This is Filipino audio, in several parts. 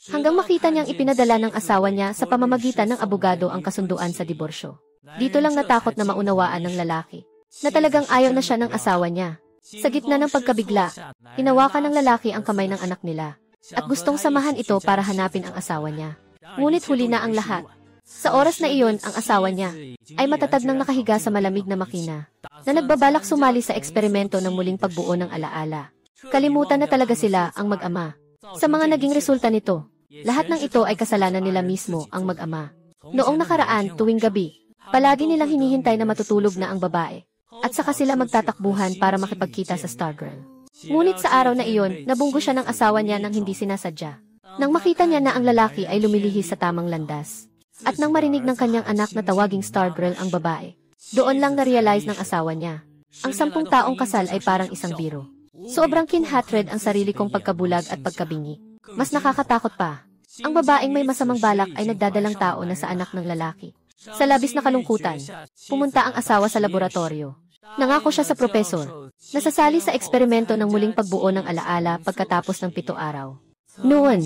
Hanggang makita niyang ipinadala ng asawa niya sa pamamagitan ng abogado ang kasunduan sa diborsyo. Dito lang natakot na maunawaan ng lalaki na talagang ayaw na siya ng asawa niya. Sa gitna ng pagkabigla, hinawakan ng lalaki ang kamay ng anak nila at gustong samahan ito para hanapin ang asawa niya. Ngunit huli na ang lahat. Sa oras na iyon, ang asawa niya ay matatag nang nakahiga sa malamig na makina na nagbabalak sumali sa eksperimento ng muling pagbuo ng alaala. Kalimutan na talaga sila ang mag-ama. Sa mga naging resulta nito, lahat ng ito ay kasalanan nila mismo, ang mag-ama. Noong nakaraan, tuwing gabi, palagi nilang hinihintay na matutulog na ang babae at saka sila magtatakbuhan para makipagkita sa Stargirl. Ngunit sa araw na iyon, nabunggo siya ng asawa niya nang hindi sinasadya. Nang makita niya na ang lalaki ay lumilihis sa tamang landas, at nang marinig ng kanyang anak na tawaging Stargirl ang babae, doon lang na-realize ng asawa niya. Ang 10 taong kasal ay parang isang biro. Sobrang kinhatred ang sarili kong pagkabulag at pagkabingi. Mas nakakatakot pa. Ang babaeng may masamang balak ay nagdadalang tao na sa anak ng lalaki. Sa labis na kalungkutan, pumunta ang asawa sa laboratorio. Nangako siya sa propesor, nasasali sa eksperimento ng muling pagbuo ng alaala pagkatapos ng 7 araw. Noon,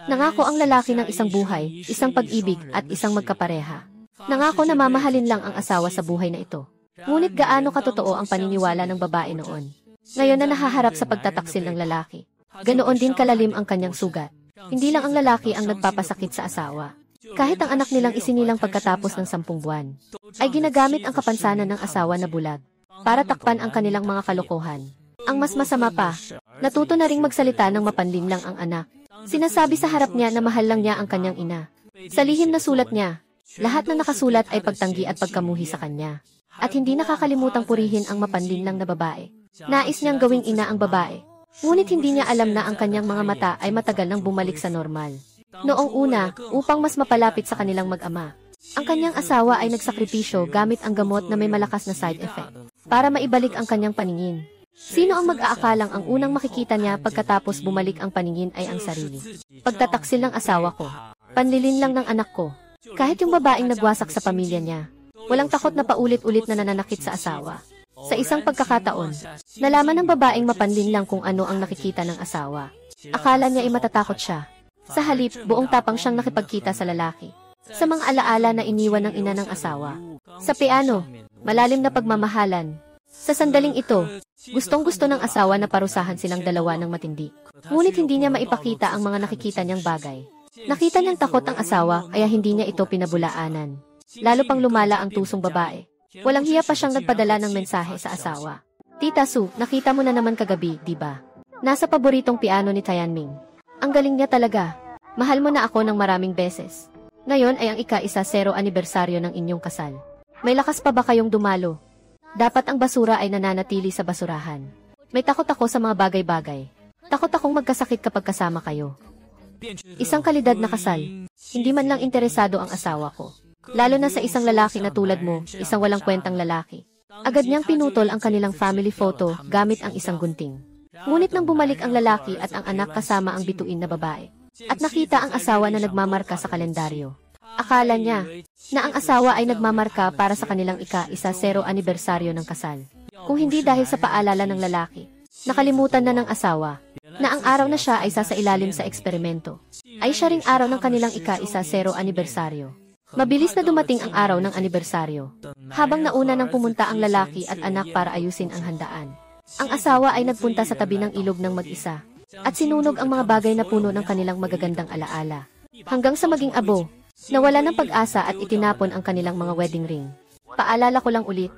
nangako ang lalaki ng isang buhay, isang pag-ibig at isang magkapareha. Nangako na mamahalin lang ang asawa sa buhay na ito. Ngunit gaano katotoo ang paniniwala ng babae noon? Ngayon na nahaharap sa pagtataksil ng lalaki, ganoon din kalalim ang kanyang sugat. Hindi lang ang lalaki ang nagpapasakit sa asawa. Kahit ang anak nilang isinilang pagkatapos ng 10 buwan, ay ginagamit ang kapansanan ng asawa na bulag para takpan ang kanilang mga kalokohan. Ang mas masama pa, natuto na ring magsalita ng mapanlinlang ang anak. Sinasabi sa harap niya na mahal lang niya ang kanyang ina. Sa lihim na sulat niya, lahat na nakasulat ay pagtanggi at pagkamuhi sa kanya. At hindi nakakalimutang purihin ang mapanlinlang na babae. Nais niyang gawing ina ang babae. Ngunit hindi niya alam na ang kanyang mga mata ay matagal nang bumalik sa normal. Noong una, upang mas mapalapit sa kanilang mag-ama, ang kanyang asawa ay nagsakripisyo gamit ang gamot na may malakas na side effect para maibalik ang kanyang paningin. Sino ang mag-aakalang ang unang makikita niya pagkatapos bumalik ang paningin ay ang sarili? Pagtataksil ng asawa ko, panlilin lang ng anak ko. Kahit yung babaeng nagwasak sa pamilya niya, walang takot na paulit-ulit na nananakit sa asawa. Sa isang pagkakataon, nalaman ng babaeng mapanlin lang kung ano ang nakikita ng asawa. Akala niya ay matatakot siya. Sa halip, buong tapang siyang nakipagkita sa lalaki. Sa mga alaala na iniwan ng ina ng asawa. Sa piano, malalim na pagmamahalan. Sa sandaling ito, gustong-gusto ng asawa na parusahan silang dalawa ng matindi. Ngunit hindi niya maipakita ang mga nakikita niyang bagay. Nakita niyang takot ang asawa kaya hindi niya ito pinabulaanan. Lalo pang lumala ang tusong babae. Walang hiya pa siyang nagpadala ng mensahe sa asawa. Tita Su, nakita mo na naman kagabi, di ba? Nasa paboritong piano ni Tianming. Ang galing niya talaga. Mahal mo na ako ng maraming beses. Ngayon ay ang ika-10 anibersaryo ng inyong kasal. May lakas pa ba kayong dumalo? Dapat ang basura ay nananatili sa basurahan. May takot ako sa mga bagay-bagay. Takot akong magkasakit kapag kasama kayo. Isang kalidad na kasal. Hindi man lang interesado ang asawa ko. Lalo na sa isang lalaki na tulad mo, isang walang kwentang lalaki. Agad niyang pinutol ang kanilang family photo gamit ang isang gunting. Ngunit nang bumalik ang lalaki at ang anak kasama ang bituin na babae, at nakita ang asawa na nagmamarka sa kalendaryo, akala niya na ang asawa ay nagmamarka para sa kanilang ika-10 anibersaryo ng kasal. Kung hindi dahil sa paalala ng lalaki, nakalimutan na ng asawa na ang araw na siya ay sasailalim sa eksperimento, ay siya ring araw ng kanilang ika-10 anibersaryo. Mabilis na dumating ang araw ng anibersaryo, habang nauna nang pumunta ang lalaki at anak para ayusin ang handaan. Ang asawa ay nagpunta sa tabi ng ilog ng mag-isa, at sinunog ang mga bagay na puno ng kanilang magagandang alaala. Hanggang sa maging abo, nawala ng pag-asa at itinapon ang kanilang mga wedding ring. Paalala ko lang ulit,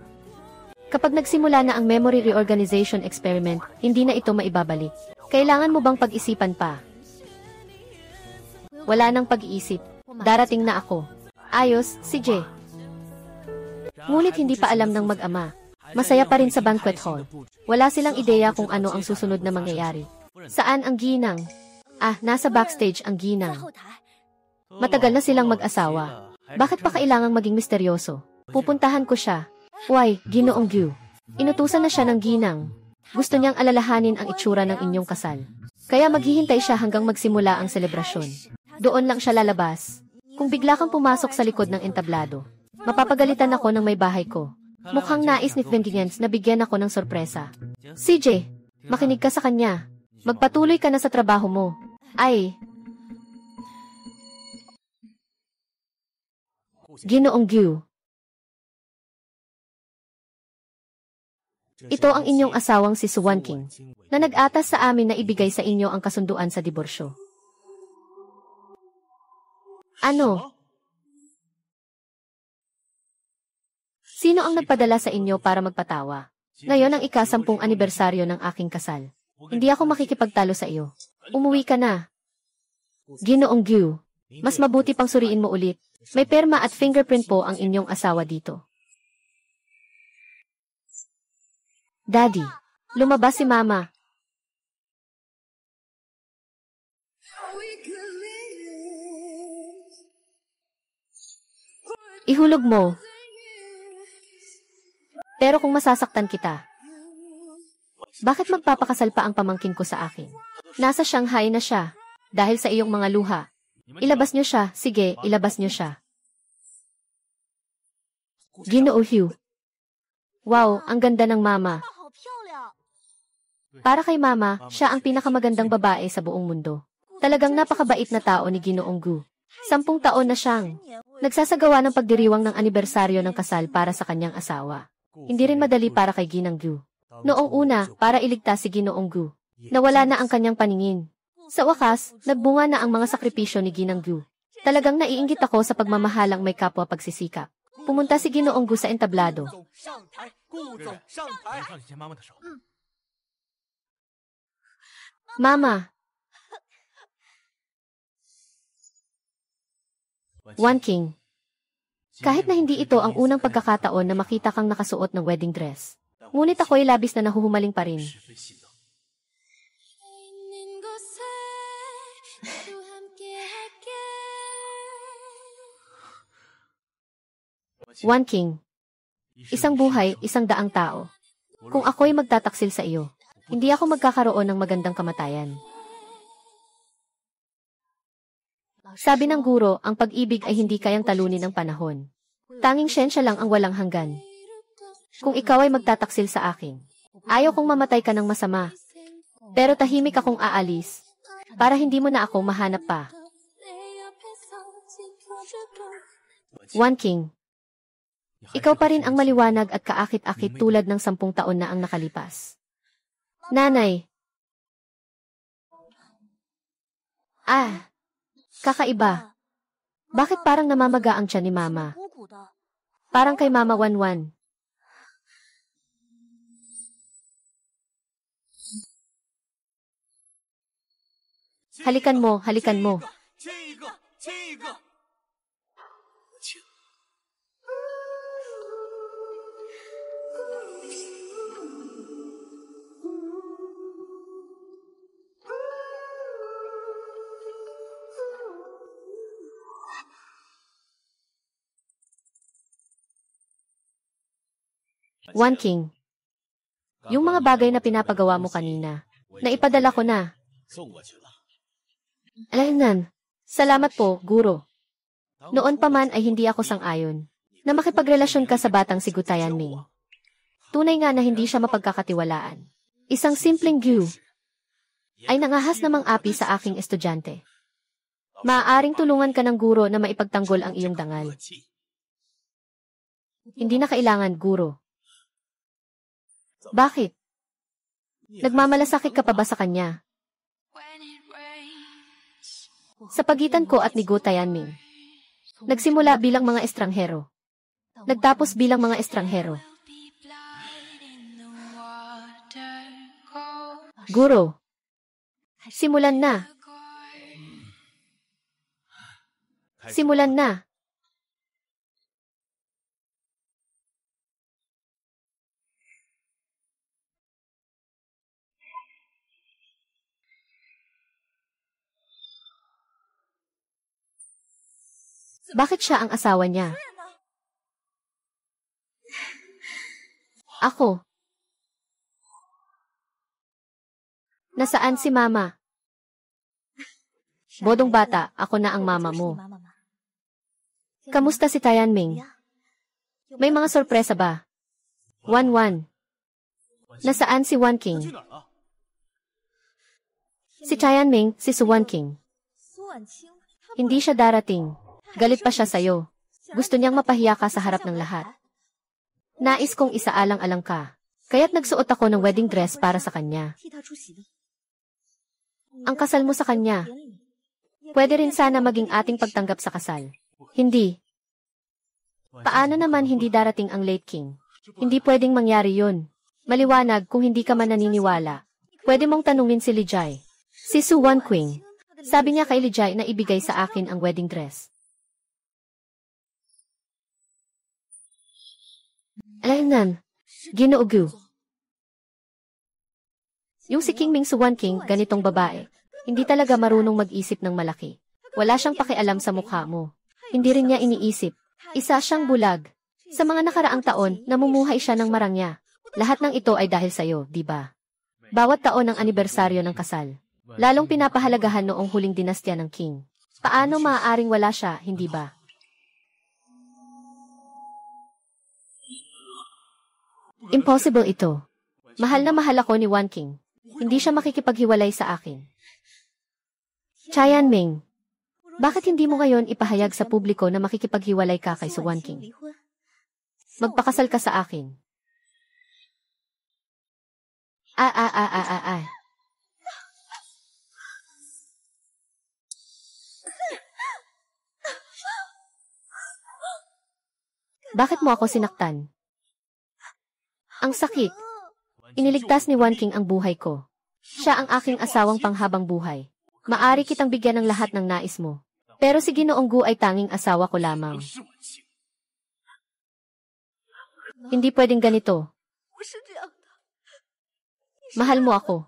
kapag nagsimula na ang memory reorganization experiment, hindi na ito maibabalik. Kailangan mo bang pag-isipan pa? Wala nang pag-iisip, darating na ako. Ayos, si Jay. Ngunit hindi pa alam ng mag-ama. Masaya pa rin sa banquet hall. Wala silang ideya kung ano ang susunod na mangyayari. Saan ang ginang? Nasa backstage ang ginang. Matagal na silang mag-asawa. Bakit pa kailangang maging misteryoso? Pupuntahan ko siya. Why, Ginoong Gyu. Inutusan na siya ng ginang. Gusto niyang alalahanin ang itsura ng inyong kasal. Kaya maghihintay siya hanggang magsimula ang selebrasyon. Doon lang siya lalabas. Kung bigla kang pumasok sa likod ng entablado, mapapagalitan ako ng may bahay ko. Mukhang nais ni Vengeance na bigyan ako ng sorpresa. CJ, makinig ka sa kanya. Magpatuloy ka na sa trabaho mo. Ay, Ginoong Gu, ito ang inyong asawang si Suwan King, na nag-atas sa amin na ibigay sa inyo ang kasunduan sa diborsyo. Ano? Sino ang nagpadala sa inyo para magpatawa? Ngayon ang ika-10 anibersaryo ng aking kasal. Hindi ako makikipagtalo sa iyo. Umuwi ka na. Ginoong Gu, mas mabuti pang suriin mo ulit. May perma at fingerprint po ang inyong asawa dito. Daddy, lumabas si Mama. Ihulog mo. Pero kung masasaktan kita, bakit magpapakasal pa ang pamangkin ko sa akin? Nasa Shanghai na siya, dahil sa iyong mga luha. Ilabas niyo siya, sige, ilabas niyo siya. Ginoo Hugh. Wow, ang ganda ng Mama. Para kay Mama, siya ang pinakamagandang babae sa buong mundo. Talagang napakabait na tao ni Ginoong Gu. 10 taon na siyang nagsasagawa ng pagdiriwang ng anibersaryo ng kasal para sa kanyang asawa. Hindi rin madali para kay Ginang Gu. Noong una, para iligtas si Ginoong Gu, nawala na ang kanyang paningin. Sa wakas, nagbunga na ang mga sakripisyo ni Ginang Gu. Talagang naiinggit ako sa pagmamahalang may kapwa pagsisikap. Pumunta si Ginoong Gu sa entablado. Mama. Wan King. Kahit na hindi ito ang unang pagkakataon na makita kang nakasuot ng wedding dress, ngunit ako'y labis na nahuhumaling pa rin. Wan King. Isang buhay, 100 tao. Kung ako'y magtataksil sa iyo, hindi ako magkakaroon ng magandang kamatayan. Sabi ng guro, ang pag-ibig ay hindi kayang talunin ng panahon. Tanging siyensya lang ang walang hanggan. Kung ikaw ay magtataksil sa akin, ayaw kong mamatay ka ng masama. Pero tahimik akong aalis, para hindi mo na ako mahanap pa. Wan King. Ikaw pa rin ang maliwanag at kaakit-akit tulad ng 10 taon na ang nakalipas. Nanay. Kakaiba. Bakit parang namamaga ang tiyan ni Mama? Parang kay Mama Wanwan. Halikan mo, halikan mo. Wan King. Yung mga bagay na pinapagawa mo kanina, naipadala ko na. Alaynan. Salamat po, guro. Noon pa man ay hindi ako sang-ayon na makipagrelasyon ka sa batang si Gu Tianming. Tunay nga na hindi siya mapagkakatiwalaan. Isang simpleng Gu ay nangahas namang api sa aking estudyante. Maaaring tulungan ka ng guro na maipagtanggol ang iyong dangal. Hindi na kailangan, guro. Bakit? Nagmamalasakit ka pa ba sa kanya? Sa pagitan ko at ni Gu Tianming, nagsimula bilang mga estranghero. Nagtapos bilang mga estranghero. Guro, simulan na. Simulan na. Bakit siya ang asawa niya? Ako. Nasaan si Mama? Bodong bata, ako na ang mama mo. Kamusta si Tianming? May mga sorpresa ba? Wanwan. Nasaan si Wan King? Si Tianming, si Suwan King. Hindi siya darating. Galit pa siya sa'yo. Gusto niyang mapahiya ka sa harap ng lahat. Nais kong isaalang-alang ka. Kaya't nagsuot ako ng wedding dress para sa kanya. Ang kasal mo sa kanya. Pwede rin sana maging ating pagtanggap sa kasal. Hindi. Paano naman hindi darating ang late king? Hindi pwedeng mangyari yun. Maliwanag kung hindi ka man naniniwala. Pwede mong tanungin si Lijay. Si Su Wanqing. Sabi niya kay Lijay na ibigay sa akin ang wedding dress. Alaynan. Ginoo Gu. Yung si King Ming Su Wanqing, ganitong babae. Hindi talaga marunong mag-isip ng malaki. Wala siyang pakialam sa mukha mo. Hindi rin niya iniisip. Isa siyang bulag. Sa mga nakaraang taon, namumuhay siya ng marangya. Lahat ng ito ay dahil sa'yo, di ba? Bawat taon ng anibersaryo ng kasal. Lalong pinapahalagahan noong huling dinastya ng king. Paano maaaring wala siya, hindi ba? Impossible ito. Mahal na mahal ako ni Wanqing. Hindi siya makikipaghiwalay sa akin. Chayan Ming, bakit hindi mo ngayon ipahayag sa publiko na makikipaghiwalay ka kay Su Wanqing? Magpakasal ka sa akin. Bakit mo ako sinaktan? Ang sakit. Iniligtas ni Wanqing ang buhay ko. Siya ang aking asawang panghabang buhay. Maari kitang bigyan ng lahat ng nais mo. Pero si Ginoong Gu ay tanging asawa ko lamang. Hindi pwedeng ganito. Mahal mo ako.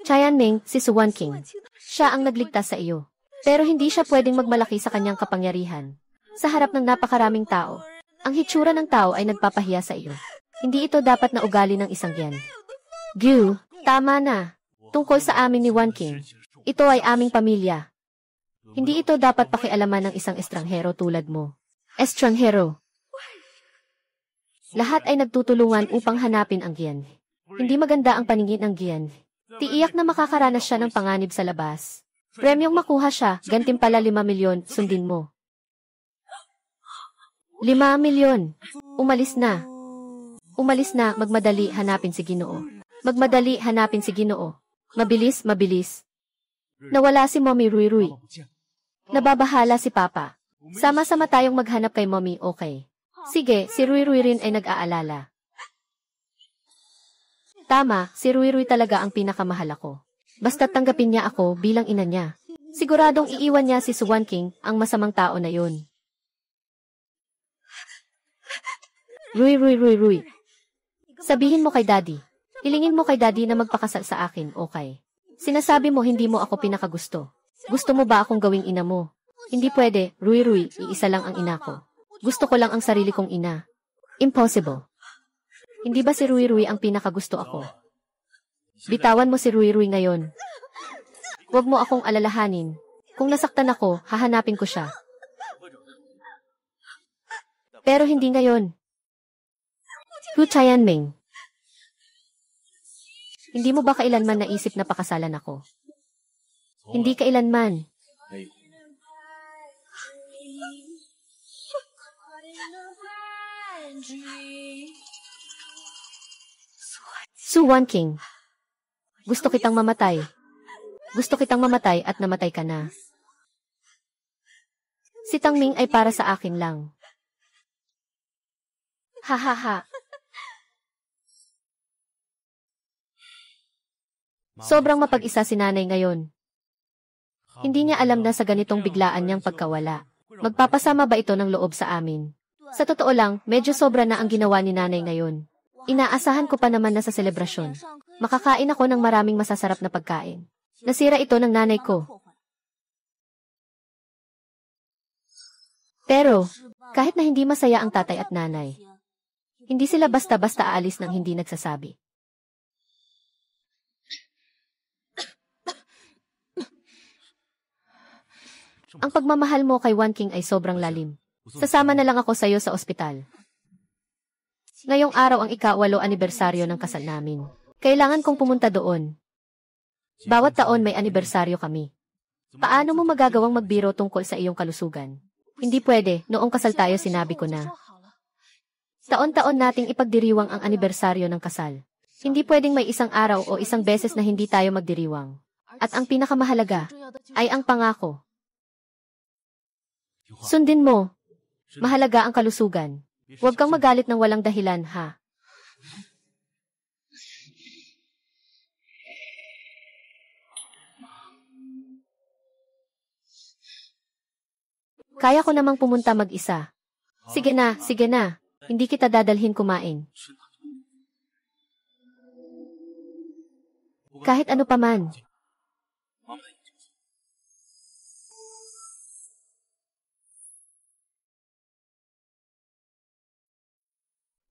Chayan Ming, si Su Wanqing. Siya ang nagligtas sa iyo. Pero hindi siya pwedeng magmalaki sa kanyang kapangyarihan. Sa harap ng napakaraming tao, ang hitsura ng tao ay nagpapahiya sa iyo. Hindi ito dapat na ugali ng isang yan. Gu, tama na. Tungkol sa amin ni Wanqing, ito ay aming pamilya. Hindi ito dapat pakialaman ng isang estranghero tulad mo. Estranghero. Lahat ay nagtutulungan upang hanapin ang Gian. Hindi maganda ang paningin ng Gian. Tiiyak na makakaranas siya ng panganib sa labas. Premyong makuha siya, gantimpala 5 milyon, sundin mo. 5 milyon. Umalis na. Umalis na, magmadali hanapin si Ginoo. Magmadali hanapin si Ginoo. Mabilis, mabilis. Nawala si Mommy Rui Rui. Nababahala si Papa. Sama-sama tayong maghanap kay Mommy, okay? Sige, si Rui Rui rin ay nag-aalala. Tama, si Rui Rui talaga ang pinakamahal ako. Basta't tanggapin niya ako bilang ina niya. Siguradong iiwan niya si Su Wanqing, ang masamang tao na yun. Rui Rui Rui Rui. Sabihin mo kay Daddy. Hilingin mo kay Daddy na magpakasal sa akin, okay? Sinasabi mo hindi mo ako pinakagusto. Gusto mo ba akong gawing ina mo? Hindi pwede, Rui Rui, iisa lang ang ina ko. Gusto ko lang ang sarili kong ina. Impossible. Hindi ba si Rui Rui ang pinakagusto ako? Bitawan mo si Rui Rui ngayon. Huwag mo akong alalahanin. Kung nasaktan ako, hahanapin ko siya. Pero hindi ngayon. Hu Chayan Ming. Hindi mo ba kailanman naisip na pakasalan ako? Hindi kailanman. Su Wanqing. Gusto kitang mamatay. Gusto kitang mamatay at namatay ka na. Si Tang Ming ay para sa akin lang. Ha ha ha. Sobrang mapag-isa si nanay ngayon. Hindi niya alam na sa ganitong biglaan niyang pagkawala. Magpapasama ba ito ng loob sa amin? Sa totoo lang, medyo sobra na ang ginawa ni nanay ngayon. Inaasahan ko pa naman na sa selebrasyon. Makakain ako ng maraming masasarap na pagkain. Nasira ito ng nanay ko. Pero, kahit na hindi masaya ang tatay at nanay, hindi sila basta-basta aalis nang hindi nagsasabi. Ang pagmamahal mo kay Wanqing ay sobrang lalim. Sasama na lang ako sa iyo sa ospital. Ngayong araw ang ika-8 anibersaryo ng kasal namin. Kailangan kong pumunta doon. Bawat taon may anibersaryo kami. Paano mo magagawang magbiro tungkol sa iyong kalusugan? Hindi pwede, noong kasal tayo sinabi ko na. Taon-taon nating ipagdiriwang ang anibersaryo ng kasal. Hindi pwedeng may isang araw o isang beses na hindi tayo magdiriwang. At ang pinakamahalaga ay ang pangako. Sundin mo. Mahalaga ang kalusugan. Huwag kang magalit ng walang dahilan, ha? Kaya ko namang pumunta mag-isa. Sige na, sige na. Hindi kita dadalhin kumain. Kahit ano pa man.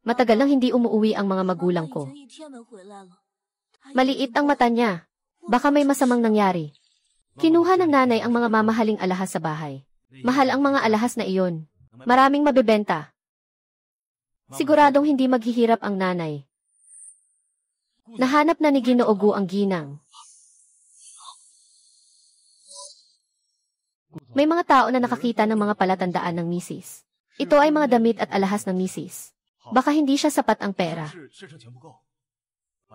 Matagal nang hindi umuuwi ang mga magulang ko. Maliit ang mata niya. Baka may masamang nangyari. Kinuha ng nanay ang mga mamahaling alahas sa bahay. Mahal ang mga alahas na iyon. Maraming mabebenta. Siguradong hindi maghihirap ang nanay. Nahanap na ni Ginoo Gu ang ginang. May mga tao na nakakita ng mga palatandaan ng misis. Ito ay mga damit at alahas ng misis. Baka hindi siya sapat ang pera.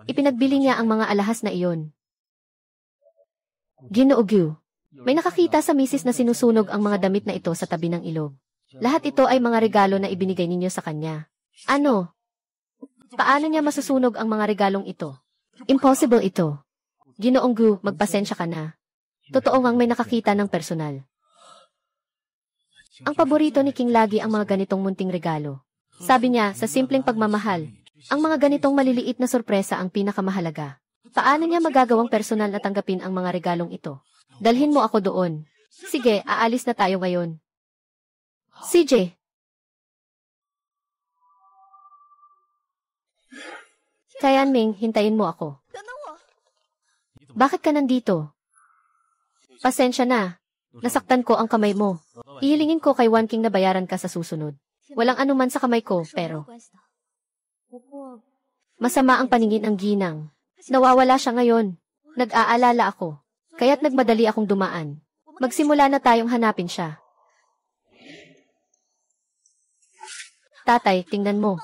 Ipinagbili niya ang mga alahas na iyon. Ginoo Gu. May nakakita sa misis na sinusunog ang mga damit na ito sa tabi ng ilog. Lahat ito ay mga regalo na ibinigay ninyo sa kanya. Ano? Paano niya masusunog ang mga regalong ito? Impossible ito. Ginoong Gu, magpasensya ka na. Totoo ngang may nakakita ng personal. Ang paborito ni King lagi ang mga ganitong munting regalo. Sabi niya, sa simpleng pagmamahal, ang mga ganitong maliliit na sorpresa ang pinakamahalaga. Paano niya magagawang personal na tanggapin ang mga regalong ito? Dalhin mo ako doon. Sige, aalis na tayo ngayon. CJ. Tianming, hintayin mo ako. Bakit ka nandito? Pasensya na. Nasaktan ko ang kamay mo. Ihilingin ko kay Wan King na bayaran ka sa susunod. Walang anuman sa kamay ko, pero masama ang paningin ng ginang. Nawawala siya ngayon. Nag-aalala ako. Kaya't nagmadali akong dumaan. Magsimula na tayong hanapin siya. Tatay, tingnan mo.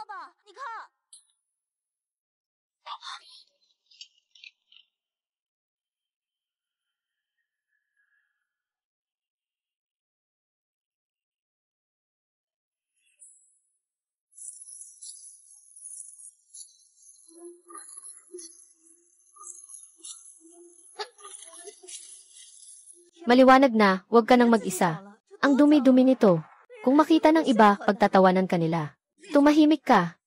Maliwanag na, huwag ka nang mag-isa. Ang dumi-dumi nito. Kung makita ng iba, pagtatawanan ka nila. Tumahimik ka.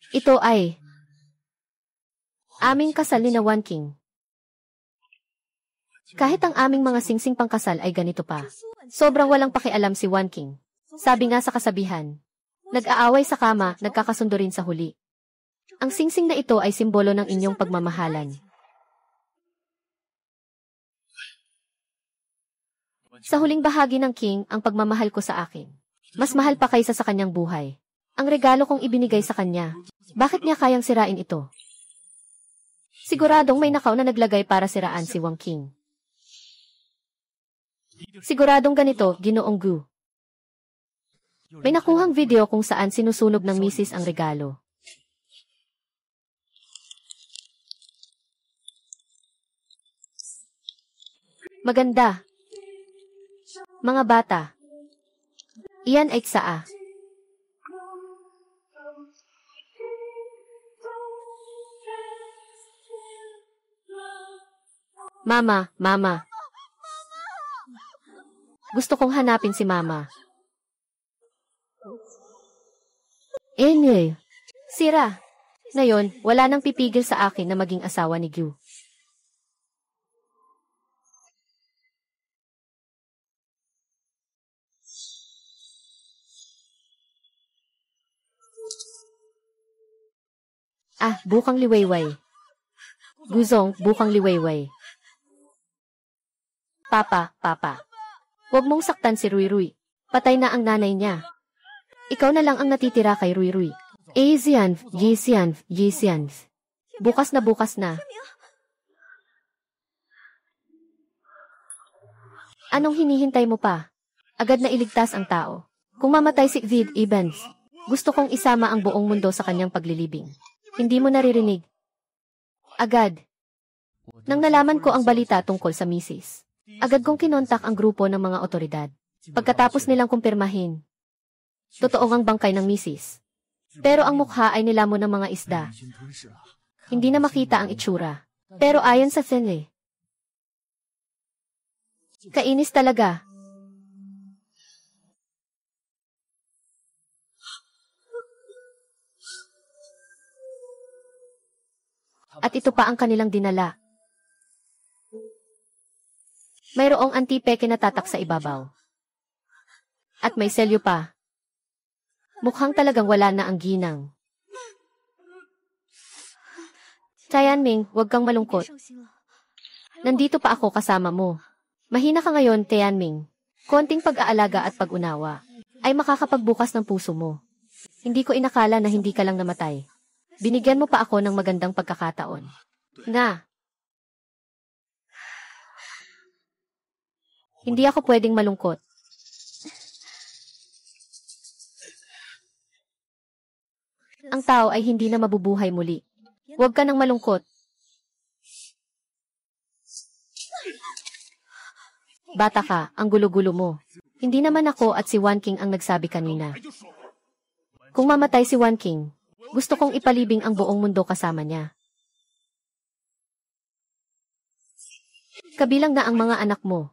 Ito ay aming kasal ni Wan King. Kahit ang aming mga singsing pangkasal ay ganito pa. Sobrang walang pakialam si Wan King. Sabi nga sa kasabihan, nag-aaway sa kama, nagkakasundo rin sa huli. Ang singsing na ito ay simbolo ng inyong pagmamahalan. Sa huling bahagi ng King, ang pagmamahal ko sa akin. Mas mahal pa kaysa sa kanyang buhay. Ang regalo kong ibinigay sa kanya. Bakit niya kayang sirain ito? Siguradong may nakaw na naglagay para siraan si Wang King. Siguradong ganito, Ginoong Gu. May nakuhang video kung saan sinusunog ng misis ang regalo. Maganda. Mga bata. Iyan ay saa. Mama, Mama. Gusto kong hanapin si Mama. Sira. Ngayon, wala nang pipigil sa akin na maging asawa ni Gu. Bukang liwayway. Guzong, bukang liwayway. Papa. Huwag mong saktan si Rui Rui. Patay na ang nanay niya. Ikaw na lang ang natitira kay Rui Rui. Zianf. Bukas na. Anong hinihintay mo pa? Agad na iligtas ang tao. Kung mamatay si Vid Evans, gusto kong isama ang buong mundo sa kanyang paglilibing. Hindi mo naririnig. Agad. Nang nalaman ko ang balita tungkol sa misis, agad kong kinontak ang grupo ng mga otoridad. Pagkatapos nilang kumpirmahin, totoo ang bangkay ng misis. Pero ang mukha ay nilamon ng mga isda. Hindi na makita ang itsura. Pero ayon sa Finley, kainis talaga. At ito pa ang kanilang dinala. Mayroong antipeke na tatak sa ibabaw. At may selyo pa. Mukhang talagang wala na ang ginang. Tianming, huwag kang malungkot. Nandito pa ako kasama mo. Mahina ka ngayon, Tianming. Konting pag-aalaga at pag-unawa ay makakapagbukas ng puso mo. Hindi ko inakala na hindi ka lang namatay. Binigyan mo pa ako ng magandang pagkakataon. Na. Hindi ako pwedeng malungkot. Ang tao ay hindi na mabubuhay muli. Huwag ka nang malungkot. Bata ka, ang gulo-gulo mo. Hindi naman ako at si Wan King ang nagsabi kanina. Kung mamatay si Wan King, gusto kong ipalibing ang buong mundo kasama niya. Kabilang na ang mga anak mo.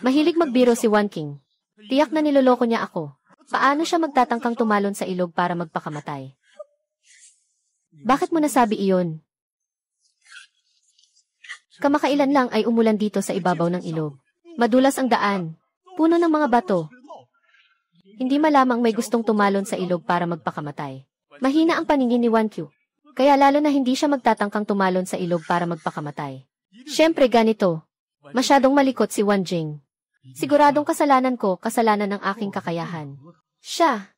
Mahilig magbiro si Wan King. Tiyak na niloloko niya ako. Paano siya magtatangkang tumalon sa ilog para magpakamatay? Bakit mo nasabi iyon? Kamakailan lang ay umulan dito sa ibabaw ng ilog. Madulas ang daan. Puno ng mga bato. Hindi malamang may gustong tumalon sa ilog para magpakamatay. Mahina ang paningin ni Wan Qiu. Kaya lalo na hindi siya magtatangkang tumalon sa ilog para magpakamatay. Siyempre ganito. Masyadong malikot si Wan Jing. Siguradong kasalanan ko, kasalanan ng aking kakayahan. Siya.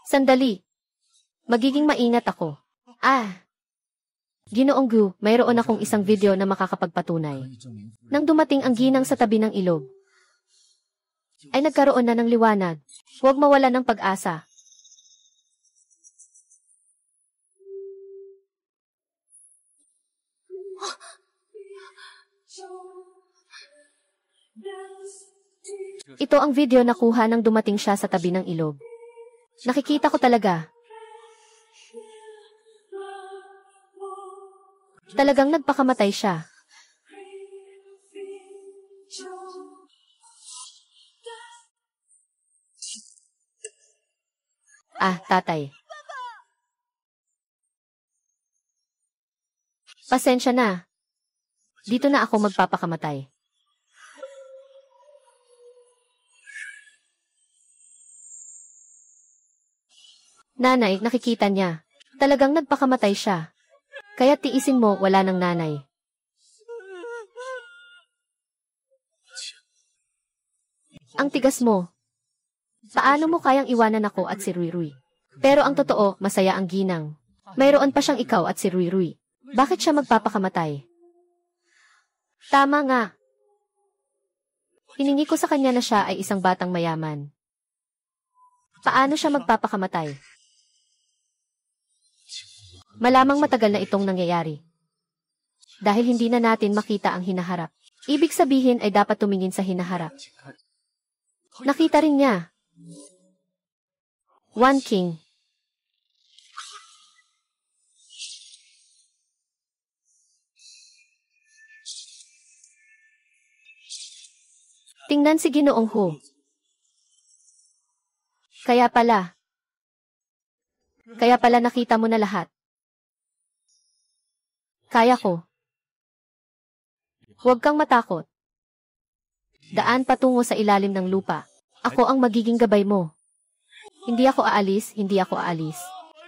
Sandali. Magiging maingat ako. Ginoong Gu, mayroon akong isang video na makakapagpatunay. Nang dumating ang ginang sa tabi ng ilog, ay nagkaroon na ng liwanag. Huwag mawala ng pag-asa. Ito ang video na kuha nang dumating siya sa tabi ng ilog. Nakikita ko talaga. Talagang nagpakamatay siya. Tatay. Pasensya na. Dito na ako magpapakamatay. Nanay, nakikita niya. Talagang nagpakamatay siya. Kaya tiisin mo, wala ng nanay. Ang tigas mo. Paano mo kayang iwanan ako at si Rui Rui? Pero ang totoo, masaya ang ginang. Mayroon pa siyang ikaw at si Rui Rui. Bakit siya magpapakamatay? Tama nga. Hiningi ko sa kanya na siya ay isang batang mayaman. Paano siya magpapakamatay? Malamang matagal na itong nangyayari. Dahil hindi na natin makita ang hinaharap. Ibig sabihin ay dapat tumingin sa hinaharap. Nakita rin niya. Wan King. Tingnan si Ginoong Hu. Kaya pala nakita mo na lahat. Kaya ko. Huwag kang matakot. Daan patungo sa ilalim ng lupa. Ako ang magiging gabay mo. Hindi ako aalis, hindi ako aalis.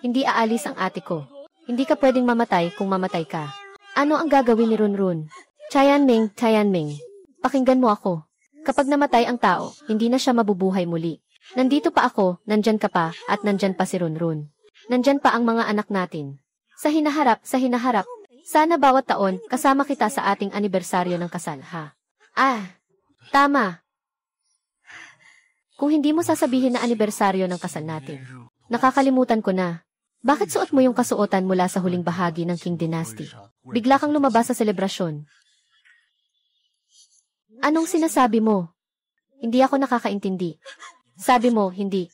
Hindi aalis ang ate ko. Hindi ka pwedeng mamatay kung mamatay ka. Ano ang gagawin ni Runrun? Tianming, pakinggan mo ako. Kapag namatay ang tao, hindi na siya mabubuhay muli. Nandito pa ako, nandyan ka pa, at nandyan pa si Runrun. Nandyan pa ang mga anak natin. Sa hinaharap, sa hinaharap. Sana bawat taon, kasama kita sa ating anibersaryo ng kasal, ha? Ah, tama. Kung hindi mo sasabihin na anibersaryo ng kasal natin. Nakakalimutan ko na. Bakit suot mo yung kasuotan mula sa huling bahagi ng Qing Dynasty? Bigla kang lumabas sa selebrasyon. Anong sinasabi mo? Hindi ako nakakaintindi. Sabi mo, hindi.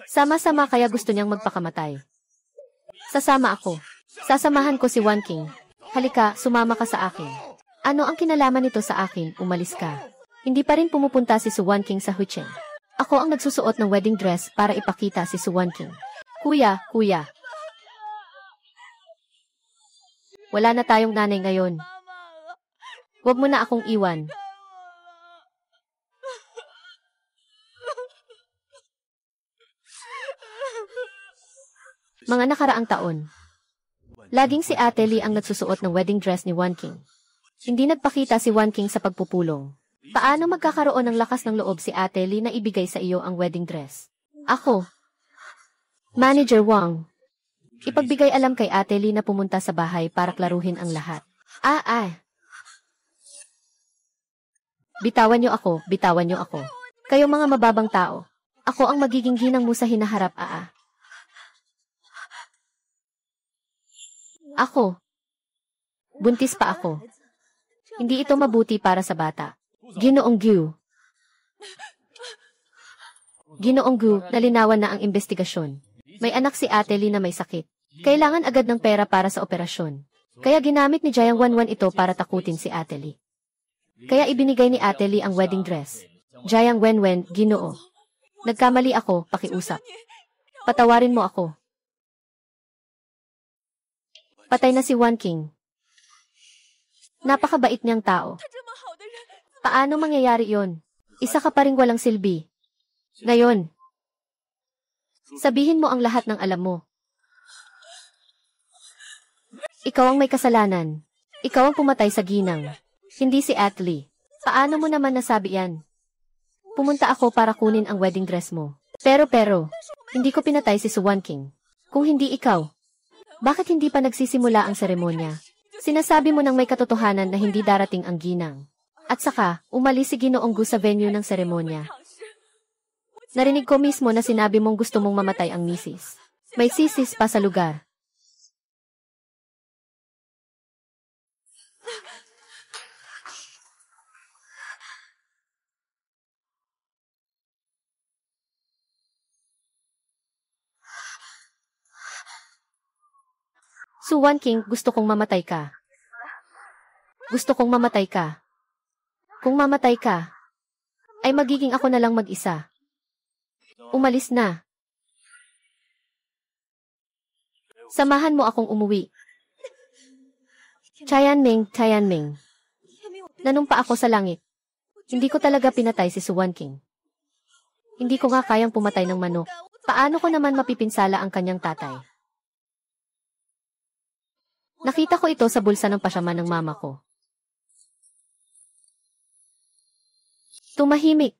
Sama-sama kaya gusto niyang magpakamatay. Sasama ako. Sasamahan ko si Wan Qing. Halika, sumama ka sa akin. Ano ang kinalaman nito sa akin? Umalis ka. Hindi pa rin pumupunta si Su Wan Qing sa Huicheng. Ako ang nagsusuot ng wedding dress para ipakita si Su Wan Qing. Kuya, kuya. Wala na tayong nanay ngayon. Huwag mo na akong iwan. Mga nakaraang taon. Laging si Ate Lee ang nagsusuot ng wedding dress ni Wan Qing. Hindi nagpakita si Wan Qing sa pagpupulong. Paano magkakaroon ng lakas ng loob si Ate Lee na ibigay sa iyo ang wedding dress? Ako. Manager Wang. Ipagbigay alam kay Ate Lee na pumunta sa bahay para klaruhin ang lahat. Bitawan niyo ako, bitawan niyo ako. Kayo mga mababang tao. Ako ang magiging ginang mo sa hinaharap, Ako. Buntis pa ako. Hindi ito mabuti para sa bata. Ginoong Gu. Ginoong Gu, nalinawan na ang investigasyon. May anak si Ate Lee na may sakit. Kailangan agad ng pera para sa operasyon. Kaya ginamit ni Jiang Wanwan ito para takutin si Ate Lee. Kaya ibinigay ni Ate Lee ang wedding dress. Jiang Wenwen, Ginoo. Nagkamali ako, pakiusap. Patawarin mo ako. Patay na si Wan Qing. Napakabait niyang tao. Paano mangyayari yon? Isa ka pa ring walang silbi. Ngayon, sabihin mo ang lahat ng alam mo. Ikaw ang may kasalanan. Ikaw ang pumatay sa ginang. Hindi si Atlee. Paano mo naman nasabi yan? Pumunta ako para kunin ang wedding dress mo. Pero, hindi ko pinatay si Su Wan Qing. Kung hindi ikaw, bakit hindi pa nagsisimula ang seremonya? Sinasabi mo nang may katotohanan na hindi darating ang ginang. At saka, umalis si Ginoong Gu sa venue ng seremonya. Narinig ko mismo na sinabi mong gusto mong mamatay ang misis. May sisis pa sa lugar. Su Wan Qing, gusto kong mamatay ka. Gusto kong mamatay ka. Kung mamatay ka, ay magiging ako na lang mag-isa. Umalis na. Samahan mo akong umuwi. Tianming. Nanumpa ako sa langit. Hindi ko talaga pinatay si Su Wan Qing. Hindi ko nga kayang pumatay ng manok. Paano ko naman mapipinsala ang kanyang tatay? Nakita ko ito sa bulsa ng pasyaman ng mama ko. Tumahimik.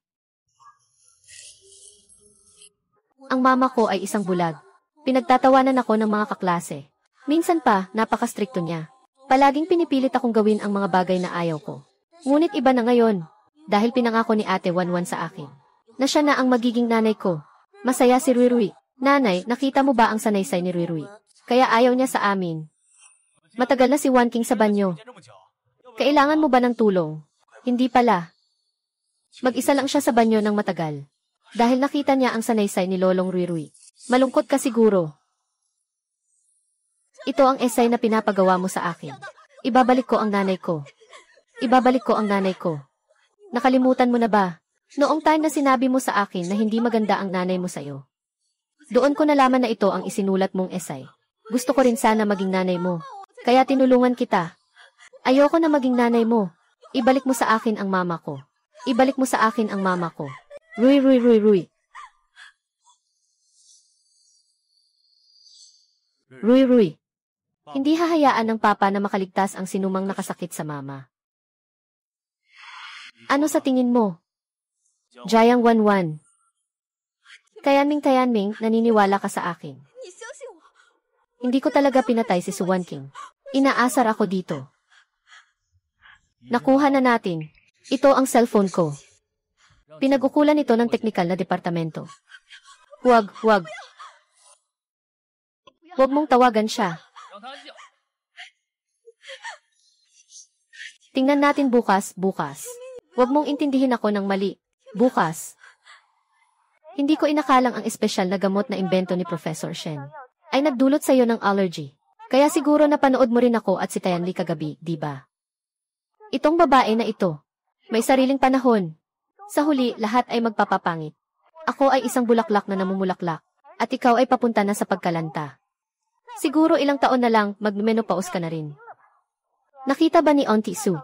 Ang mama ko ay isang bulag. Pinagtatawanan ako ng mga kaklase. Minsan pa, napakastrikto niya. Palaging pinipilit akong gawin ang mga bagay na ayaw ko. Ngunit iba na ngayon, dahil pinangako ni Ate Wanwan sa akin, na siya na ang magiging nanay ko. Masaya si Ruirui. Nanay, nakita mo ba ang sanaysay ni Ruirui? Kaya ayaw niya sa amin. Matagal na si Wan Qing sa banyo. Kailangan mo ba ng tulong? Hindi pala. Mag-isa lang siya sa banyo ng matagal. Dahil nakita niya ang sanaysay ni Lolong Ruirui. Malungkot ka siguro. Ito ang essay na pinapagawa mo sa akin. Ibabalik ko ang nanay ko. Ibabalik ko ang nanay ko. Nakalimutan mo na ba? Noong time na sinabi mo sa akin na hindi maganda ang nanay mo sa'yo. Doon ko nalaman na ito ang isinulat mong essay. Gusto ko rin sana maging nanay mo. Kaya tinulungan kita. Ayoko na maging nanay mo. Ibalik mo sa akin ang mama ko. Ibalik mo sa akin ang mama ko. Rui. Rui. Hindi hahayaan ng papa na makaligtas ang sinumang nakasakit sa mama. Ano sa tingin mo? Jiang Wanwan. Tianming, naniniwala ka sa akin. Hindi ko talaga pinatay si Su Wanking. Inaasar ako dito. Nakuha na natin. Ito ang cellphone ko. Pinagukulan ito ng teknikal na departamento. Huwag. Huwag mong tawagan siya. Tingnan natin bukas. Huwag mong intindihin ako ng mali. Bukas. Hindi ko inakalang ang espesyal na gamot na imbento ni Professor Shen ay nagdulot sa iyo ng allergy. Kaya siguro napanood mo rin ako at si Tianli kagabi, di ba? Itong babae na ito, may sariling panahon. Sa huli, lahat ay magpapapangit. Ako ay isang bulaklak na namumulaklak, at ikaw ay papunta na sa pagkalanta. Siguro ilang taon na lang, magmenopause ka na rin. Nakita ba ni Auntie Su?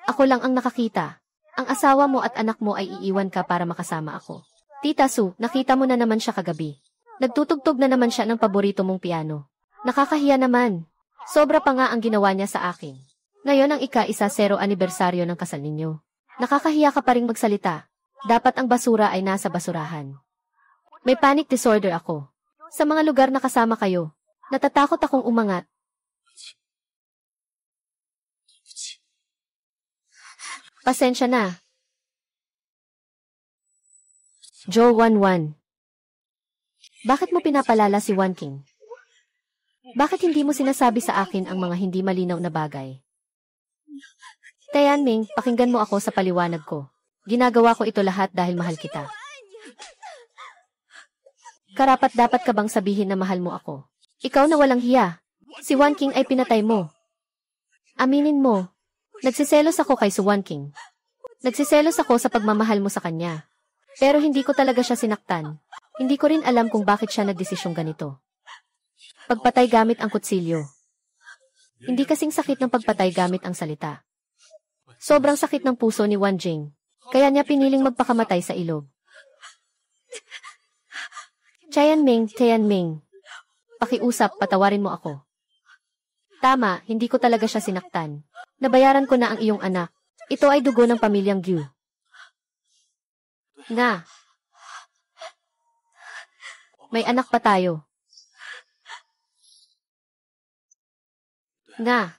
Ako lang ang nakakita. Ang asawa mo at anak mo ay iiwan ka para makasama ako. Tita Su, nakita mo na naman siya kagabi. Nagtutugtog na naman siya ng paborito mong piano. Nakakahiya naman. Sobra pa nga ang ginawa niya sa akin. Ngayon ang ika-10 anibersaryo ng kasal ninyo. Nakakahiya ka pa ring magsalita. Dapat ang basura ay nasa basurahan. May panic disorder ako. Sa mga lugar na kasama kayo, natatakot akong umangat. Pasensya na. Joe 11. Bakit mo pinapalala si Wanking? Bakit hindi mo sinasabi sa akin ang mga hindi malinaw na bagay? Tianming, pakinggan mo ako sa paliwanag ko. Ginagawa ko ito lahat dahil mahal kita. Karapat-dapat ka bang sabihin na mahal mo ako? Ikaw na walang hiya. Si Wanking ay pinatay mo. Aminin mo. Nagsiselos ako kay Su Wanking. Nagsiselos ako sa pagmamahal mo sa kanya. Pero hindi ko talaga siya sinaktan. Hindi ko rin alam kung bakit siya nagdesisyong ganito. Pagpatay gamit ang kutsilyo. Hindi kasing sakit ng pagpatay gamit ang salita. Sobrang sakit ng puso ni Wan Jing. Kaya niya piniling magpakamatay sa ilog. Tianming, pakiusap, patawarin mo ako. Tama, hindi ko talaga siya sinaktan. Nabayaran ko na ang iyong anak. Ito ay dugo ng pamilyang Gyu. Nga. May anak pa tayo. Nga.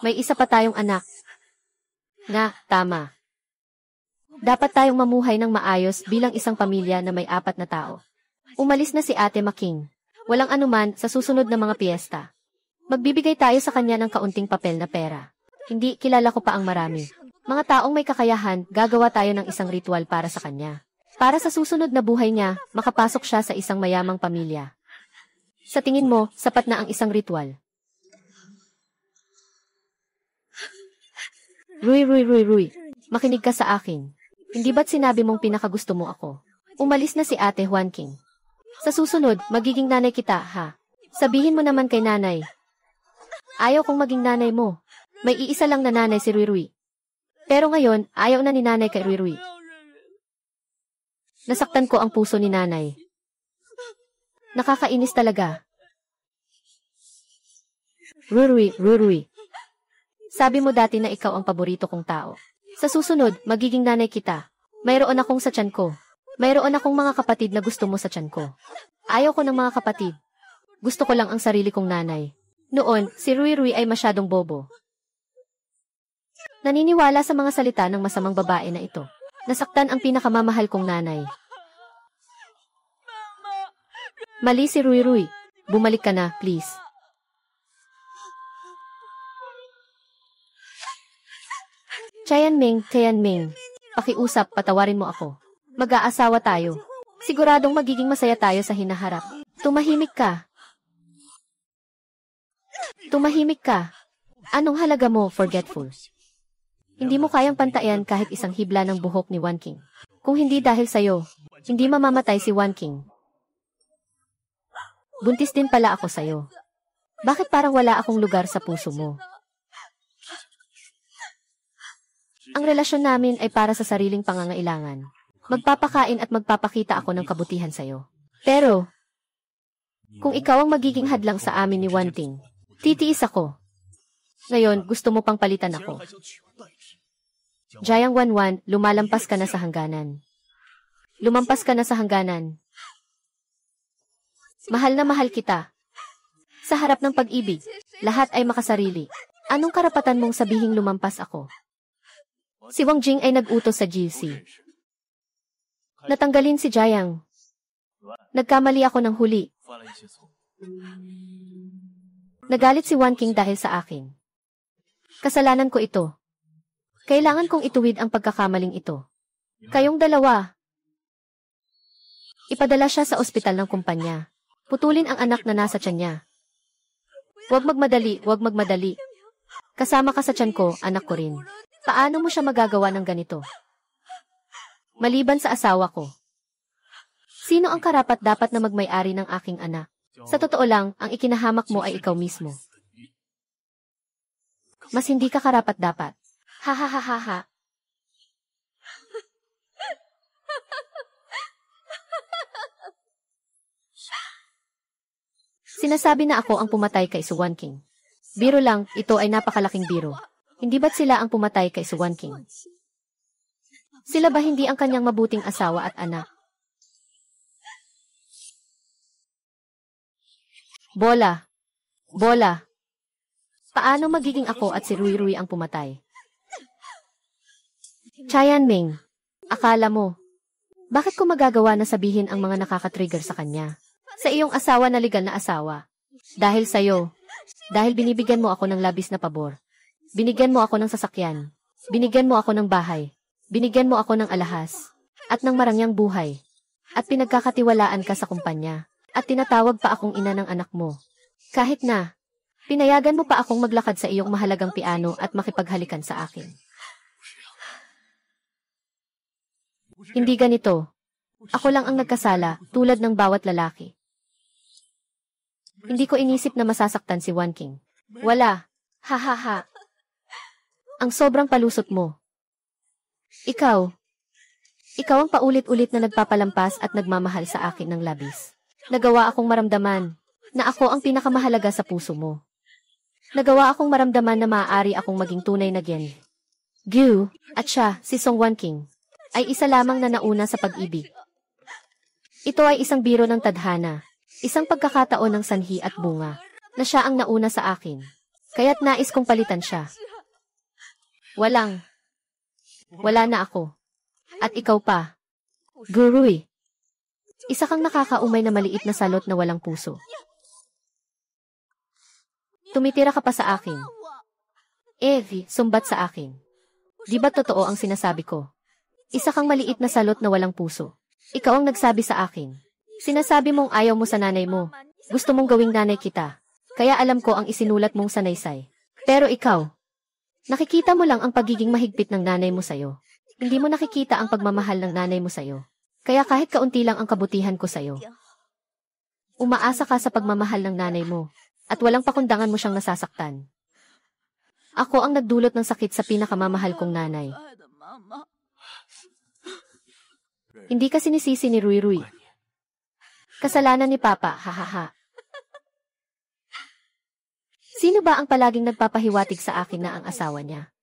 May isa pa tayong anak. Nga, tama. Dapat tayong mamuhay ng maayos bilang isang pamilya na may 4 na tao. Umalis na si Ate Making. Walang anuman sa susunod na mga piyesta. Magbibigay tayo sa kanya ng kaunting papel na pera. Hindi, kilala ko pa ang marami. Mga taong may kakayahan, gagawa tayo ng isang ritual para sa kanya. Para sa susunod na buhay niya, makapasok siya sa isang mayamang pamilya. Sa tingin mo, sapat na ang isang ritual. Rui, makinig ka sa akin. Hindi ba't sinabi mong pinakagusto mo ako? Umalis na si Ate Wanking. Sa susunod, magiging nanay kita, ha? Sabihin mo naman kay nanay. Ayaw kong maging nanay mo. May iisa lang na nanay si Rui. Pero ngayon, ayaw na ni nanay kay Rui. Nasaktan ko ang puso ni nanay. Nakakainis talaga. Rui. Sabi mo dati na ikaw ang paborito kong tao. Sa susunod, magiging nanay kita. Mayroon akong sa tiyan ko. Mayroon akong mga kapatid na gusto mo sa tiyan ko. Ayaw ko ng mga kapatid. Gusto ko lang ang sarili kong nanay. Noon, si Rui ay masyadong bobo. Naniniwala sa mga salita ng masamang babae na ito. Nasaktan ang pinakamamahal kong nanay. Mali si Rui. Bumalik ka na, please. Tianming, pakiusap, patawarin mo ako. Mag-aasawa tayo. Siguradong magiging masaya tayo sa hinaharap. Tumahimik ka. Anong halaga mo, forgetful? Hindi mo kayang pantayan kahit isang hibla ng buhok ni Wanking. Kung hindi dahil sa'yo, hindi mamamatay si Wanking. Buntis din pala ako sa'yo. Bakit parang wala akong lugar sa puso mo? Ang relasyon namin ay para sa sariling pangangailangan. Magpapakain at magpapakita ako ng kabutihan sa'yo. Pero, kung ikaw ang magiging hadlang sa amin ni Wanting, titiis ako. Ngayon, gusto mo pang palitan ako. Jayang Wanwan, lumalampas ka na sa hangganan. Lumampas ka na sa hangganan. Mahal na mahal kita. Sa harap ng pag-ibig, lahat ay makasarili. Anong karapatan mong sabihing lumampas ako? Si Wang Jing ay nag-utos sa GC. Natanggalin si Jiang. Nagkamali ako ng huli. Nagalit si Wan King dahil sa akin. Kasalanan ko ito. Kailangan kong ituwid ang pagkakamaling ito. Kayong dalawa. Ipadala siya sa ospital ng kumpanya. Putulin ang anak na nasa tiyan niya. Huwag magmadali, huwag magmadali. Kasama ka sa tiyan ko, anak ko rin. Paano mo siya magagawa ng ganito? Maliban sa asawa ko. Sino ang karapat-dapat na magmay-ari ng aking anak? Sa totoo lang, ang ikinahamak mo ay ikaw mismo. Mas hindi ka karapat-dapat. Ha ha ha ha ha. Sinasabi na ako ang pumatay kay Suwan King. Biro lang, ito ay napakalaking biro. Hindi ba't sila ang pumatay kay Suwan King? Sila ba hindi ang kanyang mabuting asawa at anak? Bola. Bola. Paano magiging ako at si Rui Rui ang pumatay? Chayan Ming, akala mo, bakit ko magagawa na sabihin ang mga nakaka-trigger sa kanya? Sa iyong asawa na legal na asawa. Dahil sa'yo. Dahil binibigyan mo ako ng labis na pabor. Binigyan mo ako ng sasakyan. Binigyan mo ako ng bahay. Binigyan mo ako ng alahas. At ng marangyang buhay. At pinagkakatiwalaan ka sa kumpanya. At tinatawag pa akong ina ng anak mo. Kahit na, pinayagan mo pa akong maglakad sa iyong mahalagang piano at makipaghalikan sa akin. Hindi ganito. Ako lang ang nagkasala, tulad ng bawat lalaki. Hindi ko inisip na masasaktan si Wan King. Wala. Ha ha ha. Ang sobrang palusot mo. Ikaw ang paulit-ulit na nagpapalampas at nagmamahal sa akin ng labis. Nagawa akong maramdaman na ako ang pinakamahalaga sa puso mo. Nagawa akong maramdaman na maaari akong maging tunay na Gen. Gu, at siya, si Song Wan King, ay isa lamang na nauna sa pag-ibig. Ito ay isang biro ng tadhana. Isang pagkakataon ng sanhi at bunga, na siya ang nauna sa akin. Kaya't nais kong palitan siya. Wala na ako. At ikaw pa. Gurui. Isa kang nakakaumay na maliit na salot na walang puso. Tumitira ka pa sa akin. Evie, sumbat sa akin. Di ba totoo ang sinasabi ko? Isa kang maliit na salot na walang puso. Ikaw ang nagsabi sa akin. Sinasabi mong ayaw mo sa nanay mo. Gusto mong gawing nanay kita. Kaya alam ko ang isinulat mong sanaysay. Pero ikaw, nakikita mo lang ang pagiging mahigpit ng nanay mo sa'yo. Hindi mo nakikita ang pagmamahal ng nanay mo sa'yo. Kaya kahit kaunti lang ang kabutihan ko sa'yo. Umaasa ka sa pagmamahal ng nanay mo. At walang pakundangan mo siyang nasasaktan. Ako ang nagdulot ng sakit sa pinakamamahal kong nanay. Hindi ka sinisisi ni Rui Rui. Kasalanan ni Papa, hahaha. Sino ba ang palaging nagpapahiwatig sa akin na ang asawa niya?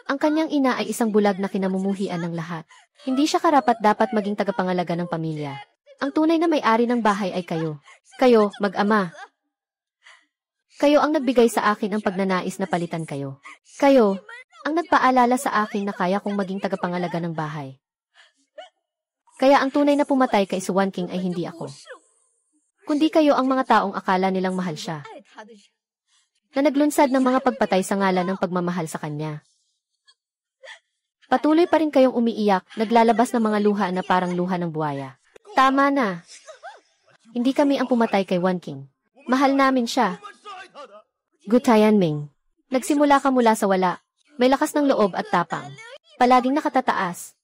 Ang kanyang ina ay isang bulag na kinamumuhian ng lahat. Hindi siya karapat-dapat maging tagapangalaga ng pamilya. Ang tunay na may-ari ng bahay ay kayo. Kayo, mag-ama. Kayo ang nagbigay sa akin ang pagnanais na palitan kayo. Kayo, ang nagpaalala sa akin na kaya kong maging tagapangalaga ng bahay. Kaya ang tunay na pumatay kay Suwan King ay hindi ako. Kundi kayo ang mga taong akala nilang mahal siya. Na naglunsad ng mga pagpatay sa ngalan ng pagmamahal sa kanya. Patuloy pa rin kayong umiiyak, naglalabas ng mga luha na parang luha ng buhaya. Tama na. Hindi kami ang pumatay kay Wan King. Mahal namin siya. Gu Tianming. Nagsimula ka mula sa wala. May lakas ng loob at tapang. Palaging nakatataas.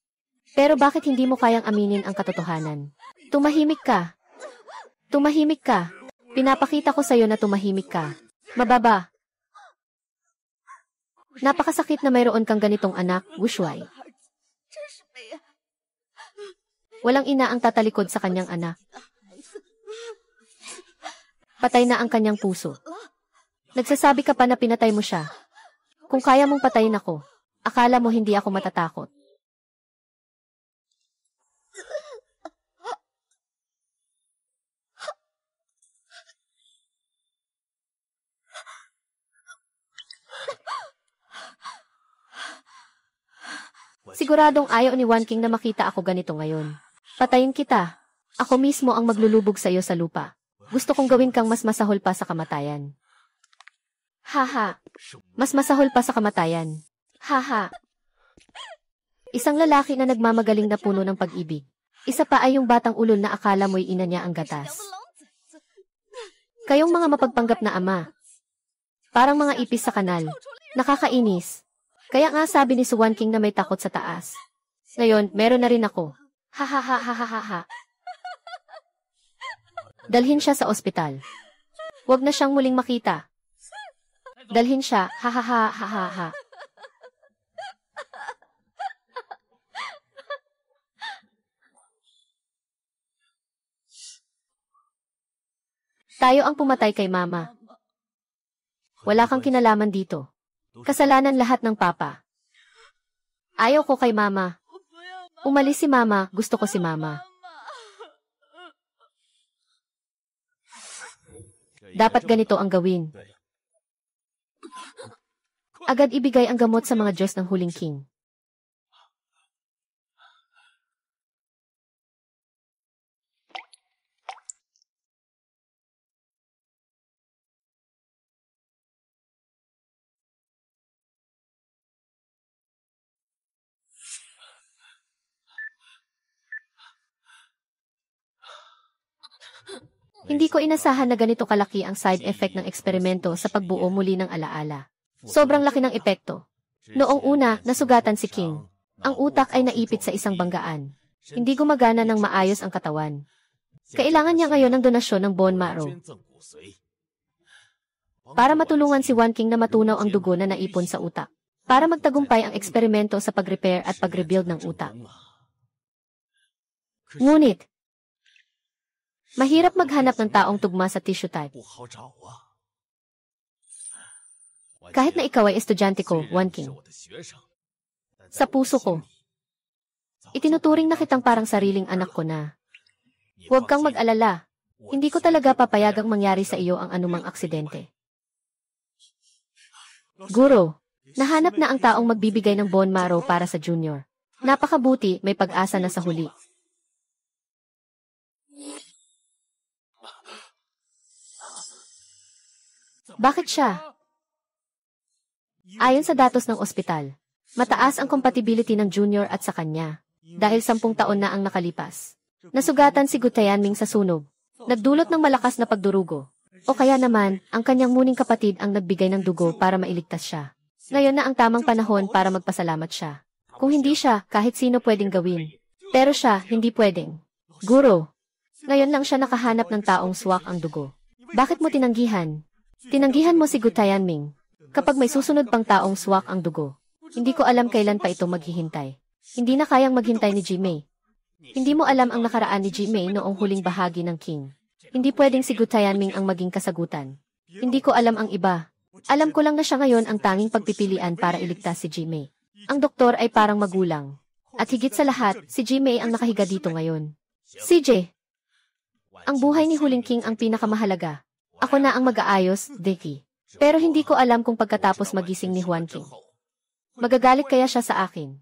Pero bakit hindi mo kayang aminin ang katotohanan? Tumahimik ka. Tumahimik ka. Pinapakita ko sa'yo na tumahimik ka. Mababa. Napakasakit na mayroon kang ganitong anak, Wushuai. Walang ina ang tatalikod sa kanyang anak. Patay na ang kanyang puso. Nagsasabi ka pa na pinatay mo siya. Kung kaya mong patayin ako, akala mo hindi ako matatakot. Siguradong ayaw ni Wan King na makita ako ganito ngayon. Patayin kita. Ako mismo ang maglulubog sa iyo sa lupa. Gusto kong gawin kang mas masahol pa sa kamatayan. Haha. Mas masahol pa sa kamatayan. Haha. Isang lalaki na nagmamagaling na puno ng pag-ibig. Isa pa ay yung batang ulol na akala mo'y ina niya ang gatas. Kayong mga mapagpanggap na ama. Parang mga ipis sa kanal. Nakakainis. Kaya nga sabi ni Wan King na may takot sa taas. Ngayon, meron na rin ako. Ha ha ha ha ha ha ha. Dalhin siya sa ospital. Huwag na siyang muling makita. Dalhin siya, ha ha ha ha ha ha. Tayo ang pumatay kay Mama. Wala kang kinalaman dito. Kasalanan lahat ng Papa. Ayaw ko kay Mama. Umalis si Mama, gusto ko si Mama. Dapat ganito ang gawin. Agad ibigay ang gamot sa mga Diyos ng huling king. Hindi ko inasahan na ganito kalaki ang side effect ng eksperimento sa pagbuo muli ng alaala. Sobrang laki ng epekto. Noong una, nasugatan si King. Ang utak ay naipit sa isang banggaan. Hindi gumagana ng maayos ang katawan. Kailangan niya ngayon ng donasyon ng bone marrow. Para matulungan si Wan King na matunaw ang dugo na naipon sa utak. Para magtagumpay ang eksperimento sa pag-repair at pag-rebuild ng utak. Ngunit, mahirap maghanap ng taong tugma sa tissue type. Kahit na ikaw ay estudyante ko, Wan King. Sa puso ko, itinuturing na kitang parang sariling anak ko na. Huwag kang mag-alala. Hindi ko talaga papayagang mangyari sa iyo ang anumang aksidente. Guro, nahanap na ang taong magbibigay ng bone marrow para sa junior. Napakabuti, may pag-asa na sa huli. Bakit siya? Ayon sa datos ng ospital, mataas ang compatibility ng junior at sa kanya, dahil 10 taon na ang nakalipas. Nasugatan si Gu Tianming sa sunog, nagdulot ng malakas na pagdurugo, o kaya naman, ang kanyang muning kapatid ang nagbigay ng dugo para mailigtas siya. Ngayon na ang tamang panahon para magpasalamat siya. Kung hindi siya, kahit sino pwedeng gawin. Pero siya, hindi pwedeng. Guro, ngayon lang siya nakahanap ng taong swak ang dugo. Bakit mo tinanggihan? Tinanggihan mo si Gu Tianming. Kapag may susunod pang taong swak ang dugo, hindi ko alam kailan pa ito maghihintay. Hindi na kayang maghintay ni Jimei. Hindi mo alam ang nakaraan ni Jimei noong huling bahagi ng King. Hindi pwedeng si Gu Tianming ang maging kasagutan. Hindi ko alam ang iba. Alam ko lang na siya ngayon ang tanging pagpipilian para iligtas si Jimei. Ang doktor ay parang magulang. At higit sa lahat, si Jimei ang nakahiga dito ngayon. CJ, ang buhay ni Huling King ang pinakamahalaga. Ako na ang mag-aayos, Deki. Pero hindi ko alam kung pagkatapos magising ni Wan King. Magagalit kaya siya sa akin?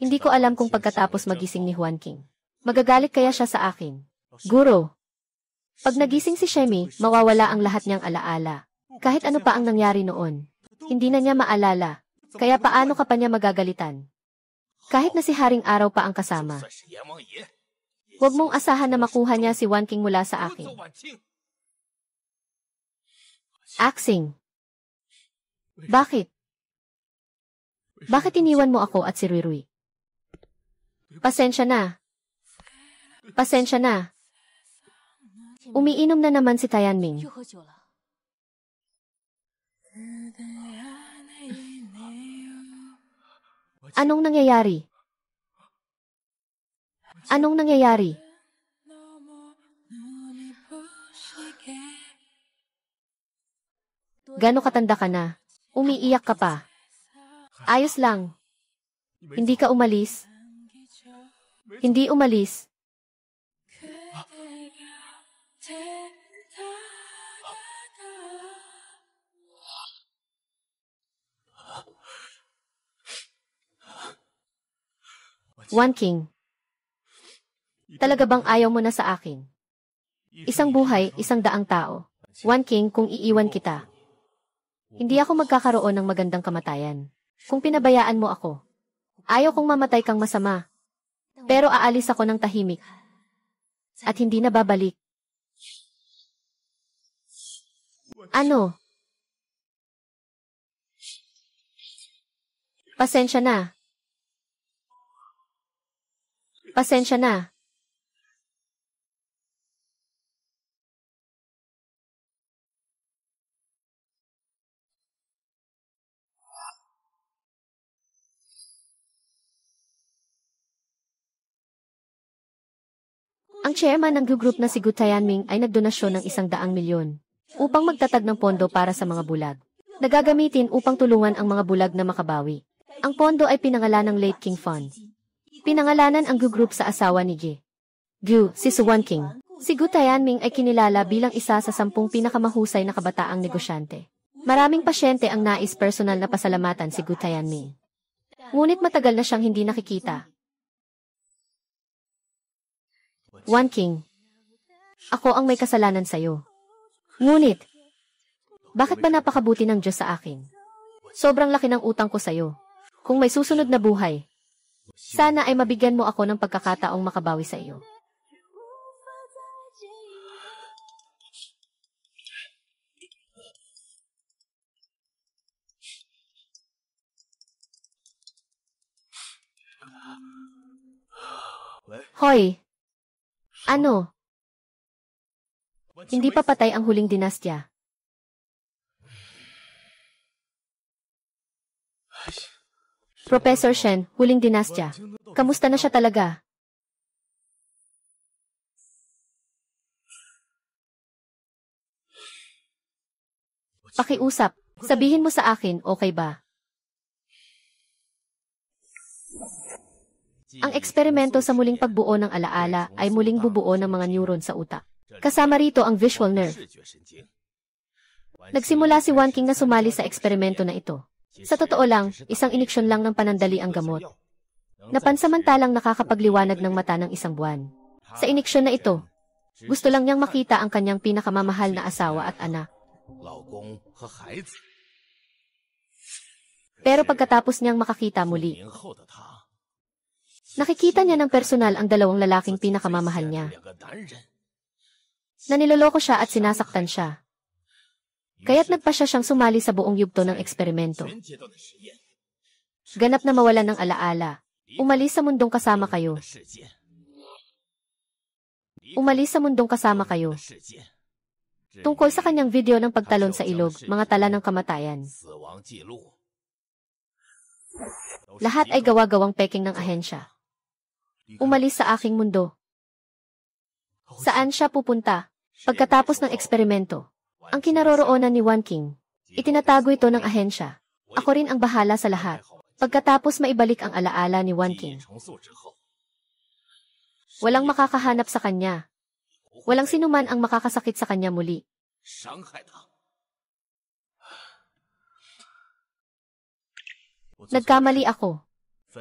Hindi ko alam kung pagkatapos magising ni Wan King. Magagalit kaya siya sa akin? Guro, pag nagising si Shemi, mawawala ang lahat niyang alaala. Kahit ano pa ang nangyari noon. Hindi na niya maalala. Kaya paano ka pa niya magagalitan? Kahit na si Haring Araw pa ang kasama. Huwag mong asahan na makuha niya si Wan King mula sa akin. Axing. Bakit? Bakit iniwan mo ako at si Ruirui? Pasensya na. Pasensya na. Umiinom na naman si Tianming. Anong nangyayari? Anong nangyayari? Gano'ng katanda ka na? Umiiyak ka pa. Ayos lang. Hindi ka umalis. Hindi umalis. One King. Talaga bang ayaw mo na sa akin? Isang buhay, 100 tao. One King, kung iiwan kita, hindi ako magkakaroon ng magandang kamatayan. Kung pinabayaan mo ako, ayaw kong mamatay kang masama. Pero aalis ako ng tahimik. At hindi na babalik. Ano? Pasensya na. Pasensya na. Ang chairman ng group na si Gu Tianming ay nagdonasyon ng 100 milyon upang magtatag ng pondo para sa mga bulag. Nagagamitin upang tulungan ang mga bulag na makabawi. Ang pondo ay pinangalan ng Late King Fund. Pinangalanan ang Gu Group sa asawa ni Ji. Gu, si One King. Si Gu Tianming ay kinilala bilang isa sa 10 pinakamahusay na kabataang negosyante. Maraming pasyente ang nais personal na pasalamatan si Gu Tianming. Ngunit matagal na siyang hindi nakikita. One King. Ako ang may kasalanan sa'yo. Ngunit, bakit ba napakabuti ng Diyos sa akin? Sobrang laki ng utang ko sa'yo. Kung may susunod na buhay, sana ay mabigyan mo ako ng pagkakataong makabawi sa iyo. Hoy! Ano? Hindi pa patay ang huling dinastya. Professor Shen, huling dinastya. Kamusta na siya talaga? Pakiusap. Sabihin mo sa akin, okay ba? Ang eksperimento sa muling pagbuo ng alaala ay muling bubuo ng mga neuron sa utak. Kasama rito ang visual nerve. Nagsimula si One King na sumali sa eksperimento na ito. Sa totoo lang, isang iniksyon lang ng panandali ang gamot, na pansamantalang nakakapagliwanag ng mata ng 1 buwan. Sa iniksyon na ito, gusto lang niyang makita ang kanyang pinakamamahal na asawa at anak. Pero pagkatapos niyang makakita muli, nakikita niya ng personal ang 2 lalaking pinakamamahal niya. Naniloloko siya at sinasaktan siya. Kaya't nagpasya siyang sumali sa buong yugto ng eksperimento. Ganap na mawalan ng alaala. Umalis sa mundong kasama kayo. Umalis sa mundong kasama kayo. Tungkol sa kanyang video ng pagtalon sa ilog, mga tala ng kamatayan. Lahat ay gawa-gawang peking ng ahensya. Umalis sa aking mundo. Saan siya pupunta? Pagkatapos ng eksperimento, ang kinaroroonan ni One King, itinatago ito ng ahensya. Ako rin ang bahala sa lahat. Pagkatapos maibalik ang alaala ni One King, walang makakahanap sa kanya. Walang sinuman ang makakasakit sa kanya muli. Nagkamali ako.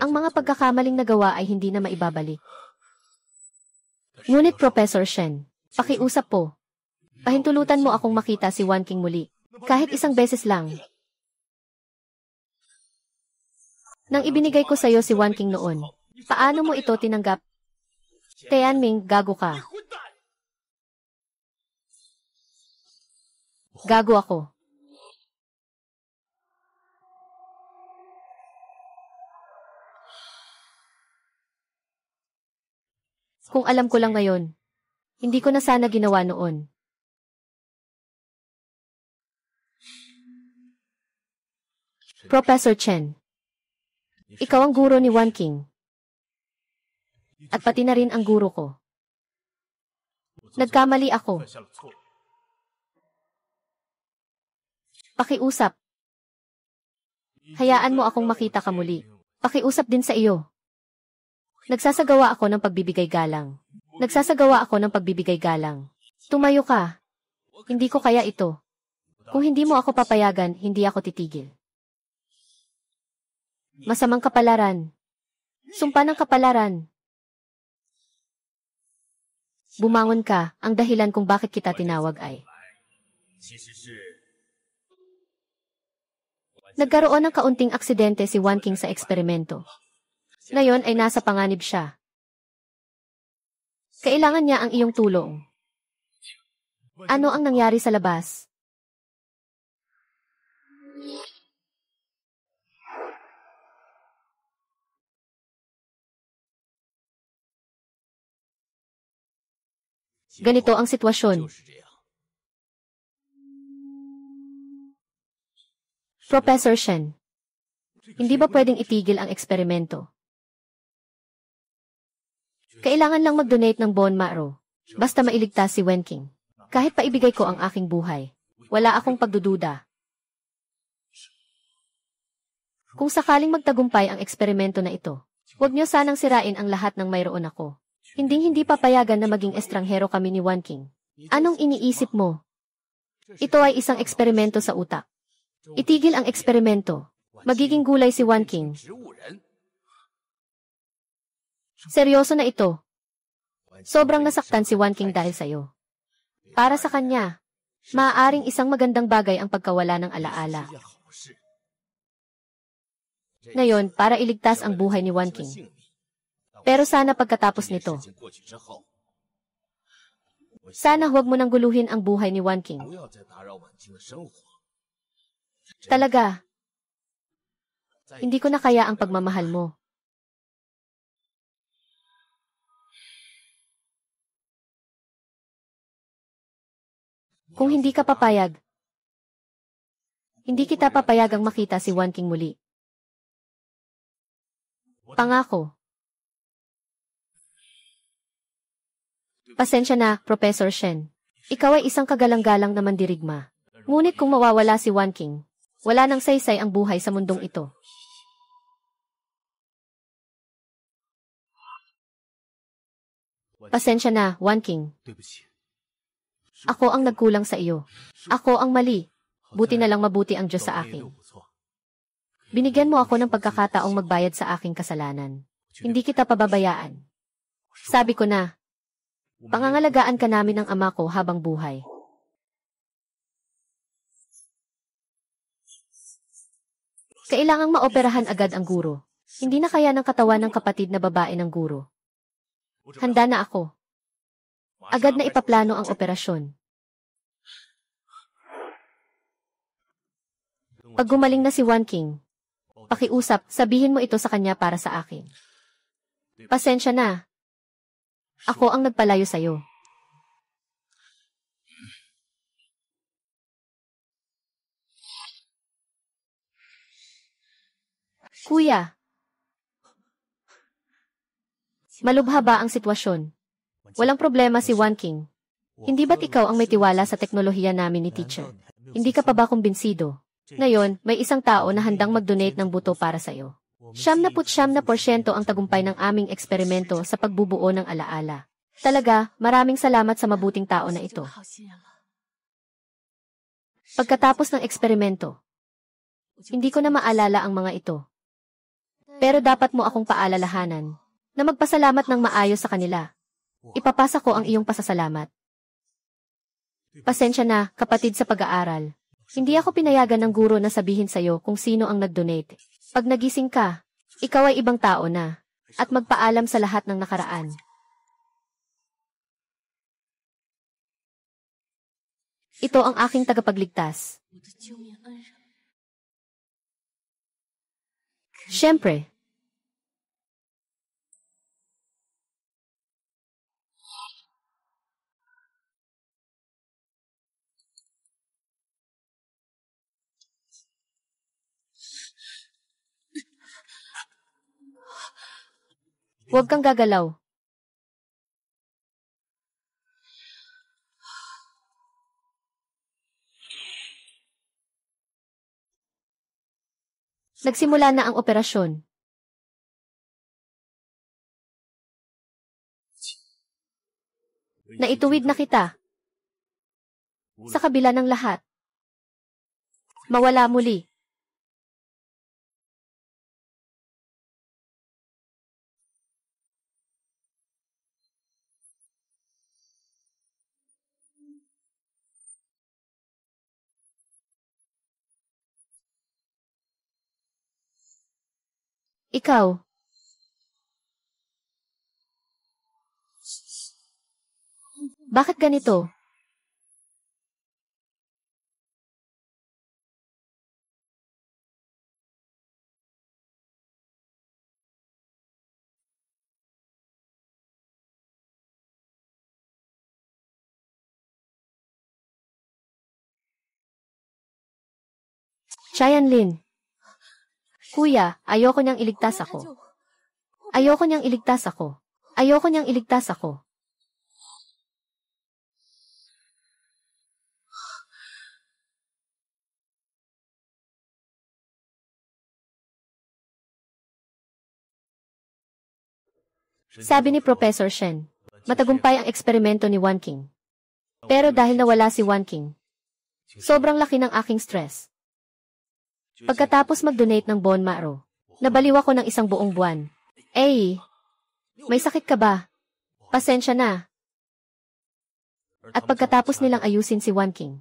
Ang mga pagkakamaling nagawa ay hindi na maibabalik. Ngunit Professor Shen, pakiusap po. Pahintulutan mo akong makita si One King muli. Kahit 1 beses lang. Nang ibinigay ko sa iyo si One King noon, paano mo ito tinanggap? Tianming, gago ka. Gago ako. Kung alam ko lang ngayon, hindi ko na sana ginawa noon. Professor Chen, ikaw ang guro ni One King. At pati na rin ang guro ko. Nagkamali ako. Pakiusap. Hayaan mo akong makita ka muli. Pakiusap din sa iyo. Nagsasagawa ako ng pagbibigay galang. Nagsasagawa ako ng pagbibigay galang. Tumayo ka. Hindi ko kaya ito. Kung hindi mo ako papayagan, hindi ako titigil. Masamang kapalaran. Sumpa ng kapalaran. Bumangon ka, ang dahilan kung bakit kita tinawag ay nagkaroon ng kaunting aksidente si Wan King sa eksperimento. Ngayon ay nasa panganib siya. Kailangan niya ang iyong tulong. Ano ang nangyari sa labas? Ganito ang sitwasyon. Professor Shen, hindi ba pwedeng itigil ang eksperimento? Kailangan lang mag-donate ng bone marrow, basta mailigtas si Wen King. Kahit paibigay ko ang aking buhay, wala akong pagdududa. Kung sakaling magtagumpay ang eksperimento na ito, huwag niyo sanang sirain ang lahat ng mayroon ako. Hindi papayagan na maging estranghero kami ni Wan King. Anong iniisip mo? Ito ay isang eksperimento sa utak. Itigil ang eksperimento. Magiging gulay si Wan King. Seryoso na ito. Sobrang nasaktan si Wan King dahil sa'yo. Para sa kanya, maaaring isang magandang bagay ang pagkawala ng alaala. Ngayon, para iligtas ang buhay ni Wan King. Pero sana pagkatapos nito, sana huwag mo nang guluhin ang buhay ni Wan King. Talaga, hindi ko na kaya ang pagmamahal mo. Kung hindi ka papayag, hindi kita papayagang makita si Wan King muli. Pangako. Pasensya na, Professor Shen. Ikaw ay isang kagalang-galang na mandirigma. Ngunit kung mawawala si Wan King, wala nang saysay ang buhay sa mundong ito. Pasensya na, Wan King. Ako ang nagkulang sa iyo. Ako ang mali. Buti na lang mabuti ang Diyos sa akin. Binigyan mo ako ng pagkakataong magbayad sa aking kasalanan. Hindi kita pababayaan. Sabi ko na, pangangalagaan ka namin ng ama ko habang buhay. Kailangang maoperahan agad ang guro. Hindi na kaya ng katawan ng kapatid na babae ng guro. Handa na ako. Agad na ipaplano ang operasyon. Pag gumaling na si Wan King, pakiusap, sabihin mo ito sa kanya para sa akin. Pasensya na. Ako ang nagpalayo sa'yo. Kuya, malubha ba ang sitwasyon? Walang problema si Wan King. Hindi ba't ikaw ang may tiwala sa teknolohiya namin ni teacher? Hindi ka pa ba kumbinsido? Ngayon, may isang tao na handang mag-donate ng buto para sa'yo. 99% ang tagumpay ng aming eksperimento sa pagbubuo ng alaala. Talaga, maraming salamat sa mabuting tao na ito. Pagkatapos ng eksperimento, hindi ko na maalala ang mga ito. Pero dapat mo akong paalalahanan na magpasalamat ng maayos sa kanila. Ipapasa ko ang iyong pasasalamat. Pasensya na, kapatid sa pag-aaral. Hindi ako pinayagan ng guro na sabihin sa'yo kung sino ang nag-donate. Pag nagising ka, ikaw ay ibang tao na, at magpaalam sa lahat ng nakaraan. Ito ang aking tagapagligtas. Siyempre. Huwag kang gagalaw. Nagsimula na ang operasyon. Naituwid na kita. Sa kabila ng lahat. Mawala muli. Ikaw. Bakit ganito? Chayanlin. Kuya, ayoko niyang iligtas ako. Ayoko niyang iligtas ako. Ayoko niyang iligtas ako. Sabi ni Professor Shen, matagumpay ang eksperimento ni Wan King. Pero dahil nawala si Wan King, sobrang laki ng aking stress. Pagkatapos mag-donate ng bone marrow, nabaliw ako ng isang buong buwan. May sakit ka ba? Pasensya na. At pagkatapos nilang ayusin si Wan King,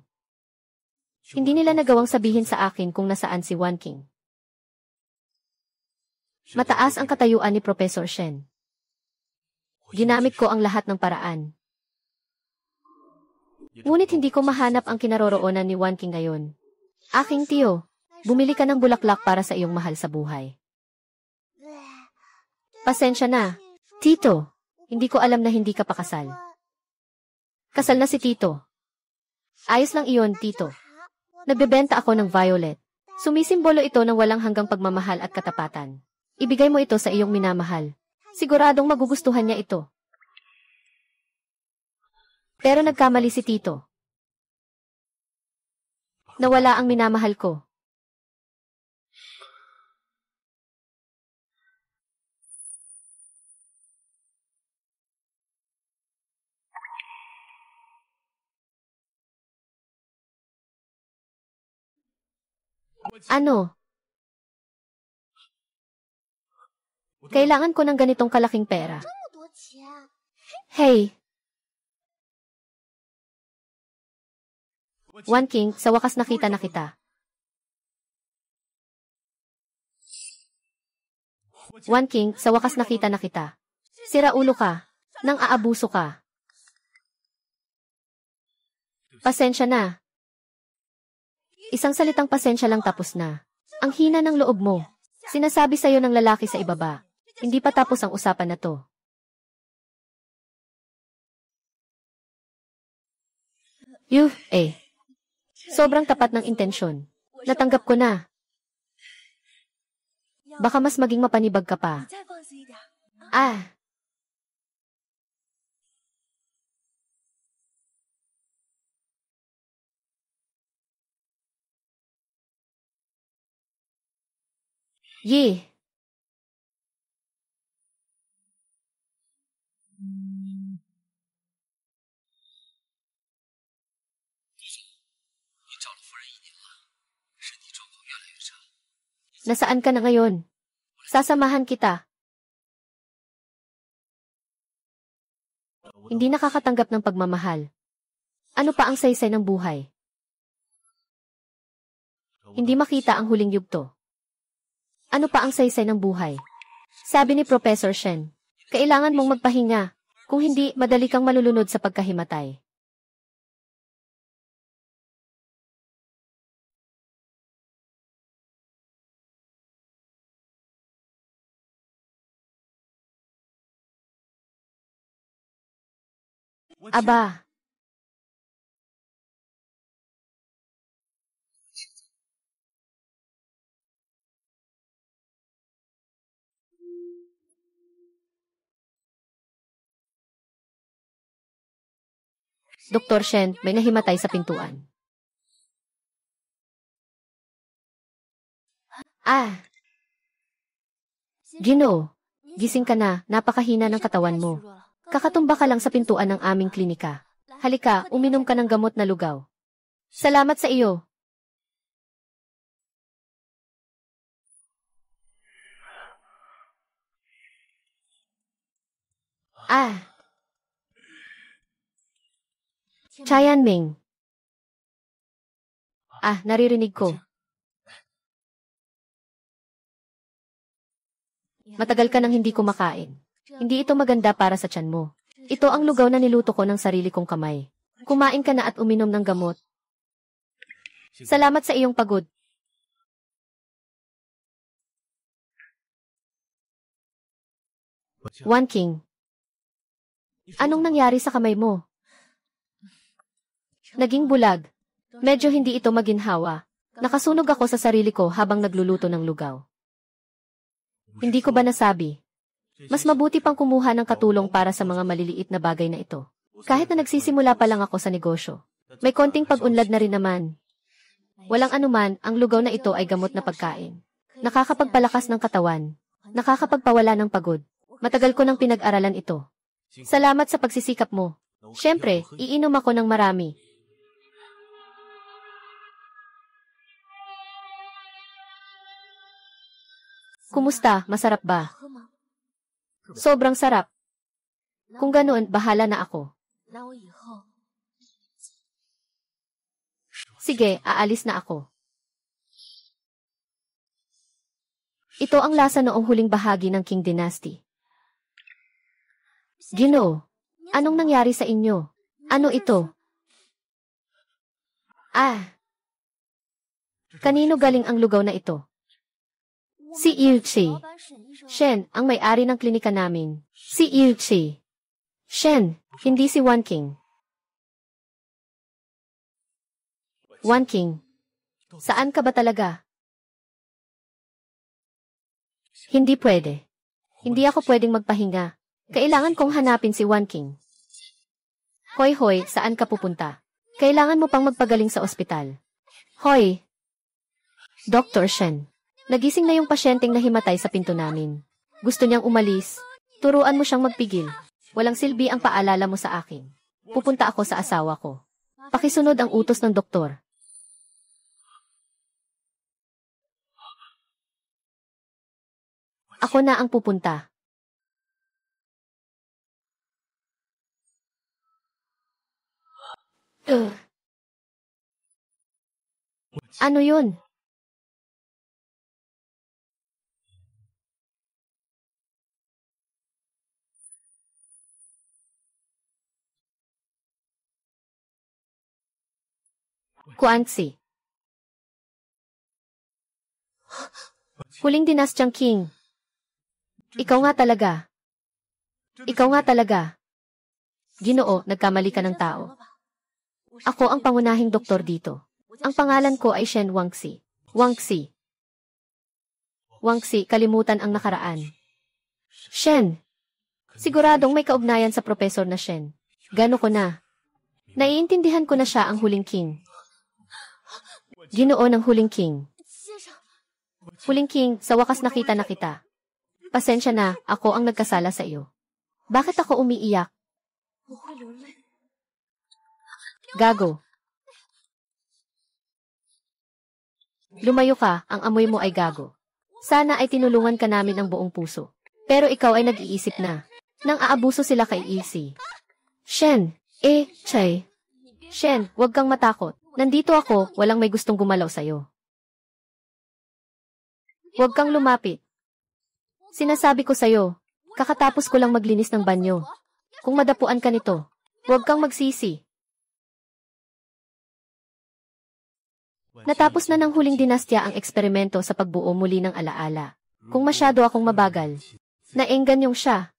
hindi nila nagawang sabihin sa akin kung nasaan si Wan King. Mataas ang katayuan ni Professor Shen. Ginamit ko ang lahat ng paraan. Ngunit hindi ko mahanap ang kinaroroonan ni Wan King ngayon. Aking tiyo, bumili ka ng bulaklak para sa iyong mahal sa buhay. Pasensya na. Tito, hindi ko alam na hindi ka pa kasal. Kasal na si Tito. Ayos lang iyon, Tito. Nagbebenta ako ng violet. Sumisimbolo ito ng walang hanggang pagmamahal at katapatan. Ibigay mo ito sa iyong minamahal. Siguradong magugustuhan niya ito. Pero nagkamali si Tito. Nawala ang minamahal ko. Ano? Kailangan ko ng ganitong kalaking pera. Hey! Wan King, sa wakas nakita na kita. Wan King, sa wakas nakita na kita. Sira ulo ka. Nang aabuso ka. Pasensya na. Isang salitang pasensya lang tapos na. Ang hina ng loob mo. Sinasabi sa'yo ng lalaki sa ibaba. Hindi pa tapos ang usapan na to. Sobrang tapat ng intensyon. Natanggap ko na. Baka mas maging mapanibag ka pa. Ye. Nasaan ka na ngayon? Sasamahan kita. Hindi nakakatanggap ng pagmamahal. Ano pa ang saysay ng buhay? Hindi makita ang huling yugto. Ano pa ang saysay ng buhay? Sabi ni Professor Shen, kailangan mong magpahinga. Kung hindi, madali kang malulunod sa pagkahimatay. Aba. Dr. Shen, may nahimatay sa pintuan. Ginoo, gising ka na, napakahina ng katawan mo. Kakatumba ka lang sa pintuan ng aming klinika. Halika, uminom ka ng gamot na lugaw. Salamat sa iyo. Chayanming. Naririnig ko. Matagal ka nang hindi kumakain. Hindi ito maganda para sa tiyan mo. Ito ang lugaw na niluto ko ng sarili kong kamay. Kumain ka na at uminom ng gamot. Salamat sa iyong pagod. Wan King. Anong nangyari sa kamay mo? Naging bulag. Medyo hindi ito maginhawa. Nakasunog ako sa sarili ko habang nagluluto ng lugaw. Hindi ko ba nasabi? Mas mabuti pang kumuha ng katulong para sa mga maliliit na bagay na ito. Kahit na nagsisimula pa lang ako sa negosyo. May konting pag-unlad na rin naman. Walang anuman, ang lugaw na ito ay gamot na pagkain. Nakakapagpalakas ng katawan. Nakakapagpawala ng pagod. Matagal ko nang pinag-aralan ito. Salamat sa pagsisikap mo. Siyempre, iinom ako ng marami. Kumusta? Masarap ba? Sobrang sarap. Kung ganoon, bahala na ako. Sige, aalis na ako. Ito ang lasa noong huling bahagi ng Qing Dynasty. Ginoo, anong nangyari sa inyo? Ano ito? Kanino galing ang lugaw na ito? Si Ilchi. Shen, ang may-ari ng klinika namin. Si Ilchi. Shen, hindi si Wan King. Wan King, saan ka ba talaga? Hindi pwede. Hindi ako pwedeng magpahinga. Kailangan kong hanapin si Wan King. Hoy, saan ka pupunta? Kailangan mo pang magpagaling sa ospital. Hoy! Dr. Shen. Nagising na yung pasyenteng nahimatay sa pinto namin. Gusto niyang umalis. Turuan mo siyang magpigil. Walang silbi ang paalala mo sa akin. Pupunta ako sa asawa ko. Pakisunod ang utos ng doktor. Ako na ang pupunta. Ano yun? Kuanzi. Huling dinastyang King. Ikaw nga talaga. Ikaw nga talaga. Ginoo, nagkamali ka ng tao. Ako ang pangunahing doktor dito. Ang pangalan ko ay Shen Wangxi. Wangxi. Wangxi, kalimutan ang nakaraan. Shen. Siguradong may kaugnayan sa professor na Shen. Gano ko na. Naiintindihan ko na siya ang huling King. Ginoo ng huling King. Huling King, sa wakas nakita na kita. Pasensya na, ako ang nagkasala sa iyo. Bakit ako umiiyak? Gago. Lumayo ka, ang amoy mo ay gago. Sana ay tinulungan ka namin ng buong puso. Pero ikaw ay nag-iisip na. Nang aabuso sila kay Ilsi. Shen, Chay. Shen, huwag kang matakot. Nandito ako, walang may gustong gumalaw sa'yo. Huwag kang lumapit. Sinasabi ko sa'yo, kakatapos ko lang maglinis ng banyo. Kung madapuan ka nito, huwag kang magsisi. Natapos na ng huling dinastya ang eksperimento sa pagbuo muli ng alaala. Kung masyado akong mabagal, naengganyong siya.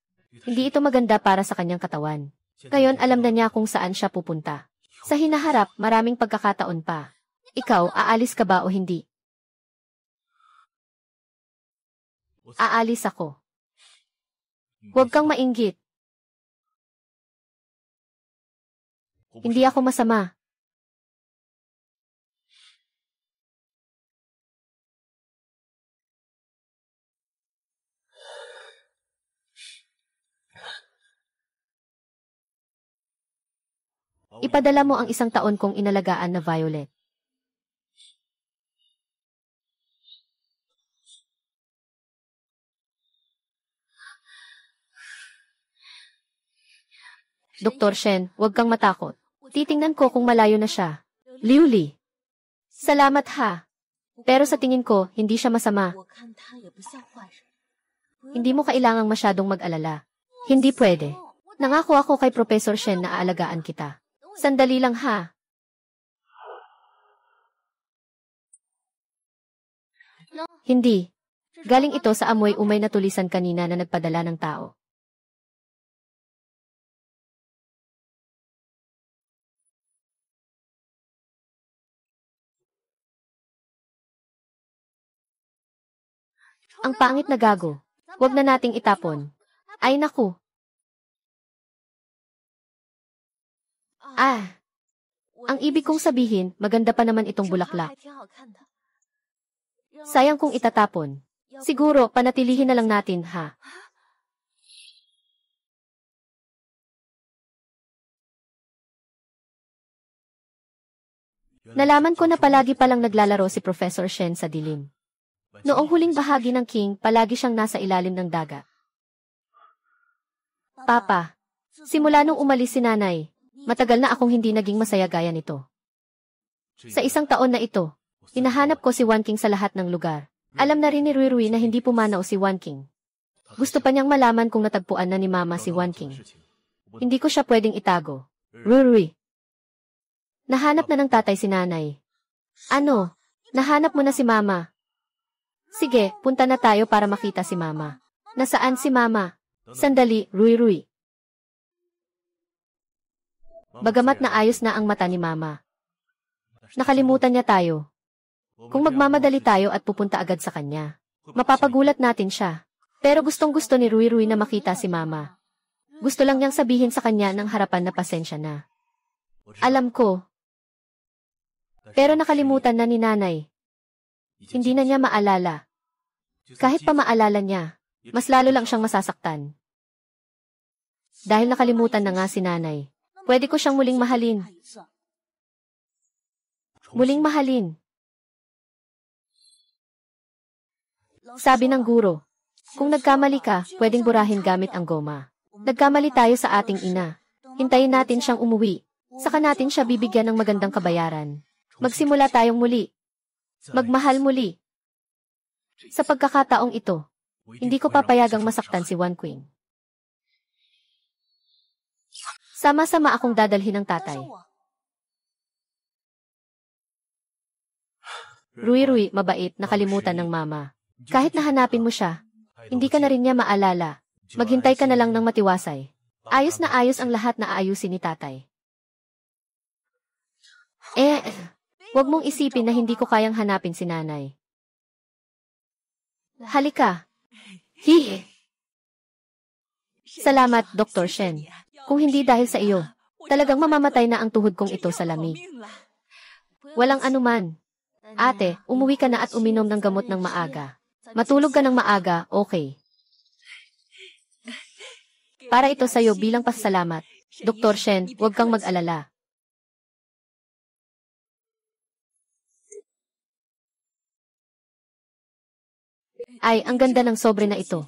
Hindi ito maganda para sa kanyang katawan. Ngayon alam na niya kung saan siya pupunta. Sa hinaharap, maraming pagkakataon pa. Ikaw, aalis ka ba o hindi? Aalis ako. Huwag kang mainggit. Hindi ako masama. Ipadala mo ang 1 taon kong inalagaan na Violet. Dr. Shen, huwag kang matakot. Titingnan ko kung malayo na siya. Liu Li. Salamat ha. Pero sa tingin ko, hindi siya masama. Hindi mo kailangang masyadong mag-alala. Hindi pwede. Nangako ako kay Professor Shen na aalagaan kita. Sandali lang ha. Hindi. Galing ito sa amoy umay na tulisan kanina na nagpadala ng tao. Ang pangit na gago. Huwag na nating itapon. Ay naku. Ang ibig kong sabihin, maganda pa naman itong bulaklak. Sayang kung itatapon. Siguro, panatilihin na lang natin, ha? Nalaman ko na palagi palang naglalaro si Professor Shen sa dilim. Noong huling bahagi ng King, palagi siyang nasa ilalim ng dagat. Papa, simula nung umalis si nanay, matagal na akong hindi naging masaya gaya nito. Sa isang taon na ito, hinahanap ko si Wan King sa lahat ng lugar. Alam na rin ni Rui Rui na hindi pumanaw si Wan King. Gusto pa niyang malaman kung natagpuan na ni Mama si Wan King. Hindi ko siya pwedeng itago. Rui Rui. Nahanap na ng tatay si nanay. Ano? Nahanap mo na si Mama? Sige, punta na tayo para makita si Mama. Nasaan si Mama? Sandali, Rui Rui. Bagamat naayos na ang mata ni Mama, nakalimutan niya tayo. Kung magmamadali tayo at pupunta agad sa kanya, mapapagulat natin siya. Pero gustong-gusto ni Rui Rui na makita si Mama. Gusto lang niyang sabihin sa kanya ng harapan na pasensya na. Alam ko. Pero nakalimutan na ni nanay. Hindi na niya maalala. Kahit pa maalala niya, mas lalo lang siyang masasaktan. Dahil nakalimutan na nga si nanay, pwede ko siyang muling mahalin. Muling mahalin. Sabi ng guro, kung nagkamali ka, pwedeng burahin gamit ang goma. Nagkamali tayo sa ating ina. Hintayin natin siyang umuwi. Saka natin siya bibigyan ng magandang kabayaran. Magsimula tayong muli. Magmahal muli. Sa pagkakataong ito, hindi ko papayagang masaktan si Wan Qing. Sama-sama akong dadalhin ng tatay. Rui Rui, mabait, nakalimutan ng Mama. Kahit nahanapin mo siya, hindi ka na rin niya maalala. Maghintay ka na lang ng matiwasay. Ayos na ayos ang lahat na aayusin ni tatay. Huwag mong isipin na hindi ko kayang hanapin si nanay. Halika. Hihi. Salamat, Dr. Shen. Kung hindi dahil sa iyo, talagang mamamatay na ang tuhod kong ito sa lamig. Walang anuman. Ate, umuwi ka na at uminom ng gamot ng maaga. Matulog ka ng maaga, okay. Para ito sa'yo bilang pasasalamat. Dr. Shen, huwag kang mag-alala. Ay, ang ganda ng sobre na ito.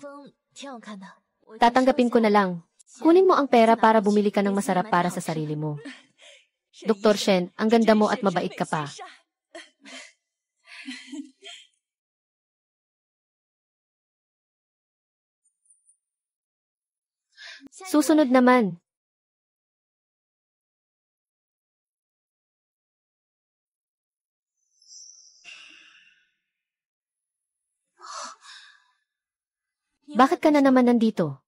Tatanggapin ko na lang. Kunin mo ang pera para bumili ka ng masarap para sa sarili mo. Dr. Shen, ang ganda mo at mabait ka pa. Susunod naman. Bakit ka na naman nandito?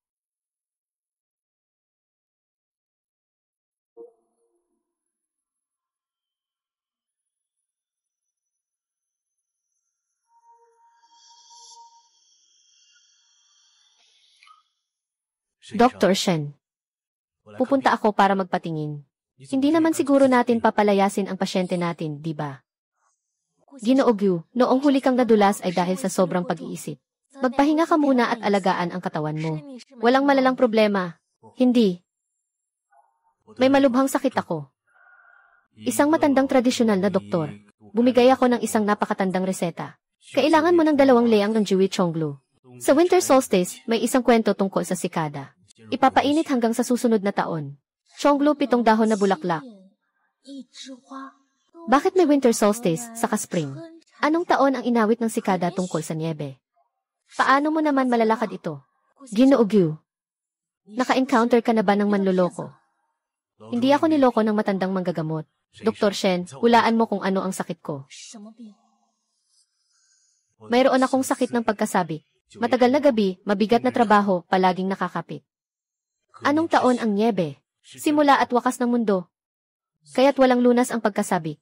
Dr. Shen. Pupunta ako para magpatingin. Hindi naman siguro natin papalayasin ang pasyente natin, di ba? Ginoong Yu, noong huli kang nadulas ay dahil sa sobrang pag-iisip. Magpahinga ka muna at alagaan ang katawan mo. Walang malalang problema. Hindi. May malubhang sakit ako. Isang matandang tradisyonal na doktor. Bumigay ako ng isang napakatandang reseta. Kailangan mo ng 2 leang ng Jiwi Chonglu. Sa winter solstice, may isang kwento tungkol sa sikada. Ipapainit hanggang sa susunod na taon. Chonglu 7 dahon na bulaklak. Bakit may winter solstice, saka spring? Anong taon ang inawit ng sikada tungkol sa niebe? Paano mo naman malalakad ito? Ginoo Gyu, naka-encounter ka na ba ng manloloko? Hindi ako niloko ng matandang manggagamot. Dr. Shen, hulaan mo kung ano ang sakit ko. Mayroon akong sakit ng pagkasabi. Matagal na gabi, mabigat na trabaho, palaging nakakapit. Anong taon ang nyebe? Simula at wakas ng mundo. Kaya't walang lunas ang pagkasabi.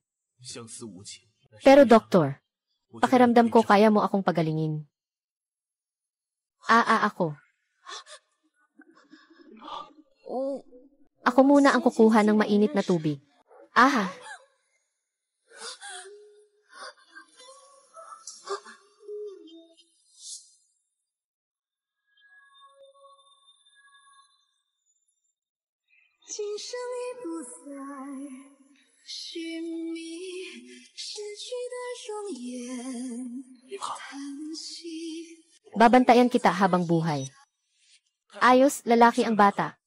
Pero doktor, pakiramdam ko kaya mo akong pagalingin. Ako. Ako muna ang kukuha ng mainit na tubig. Aha. Babantayan kita habang buhay. Ayos, lalaki ang bata.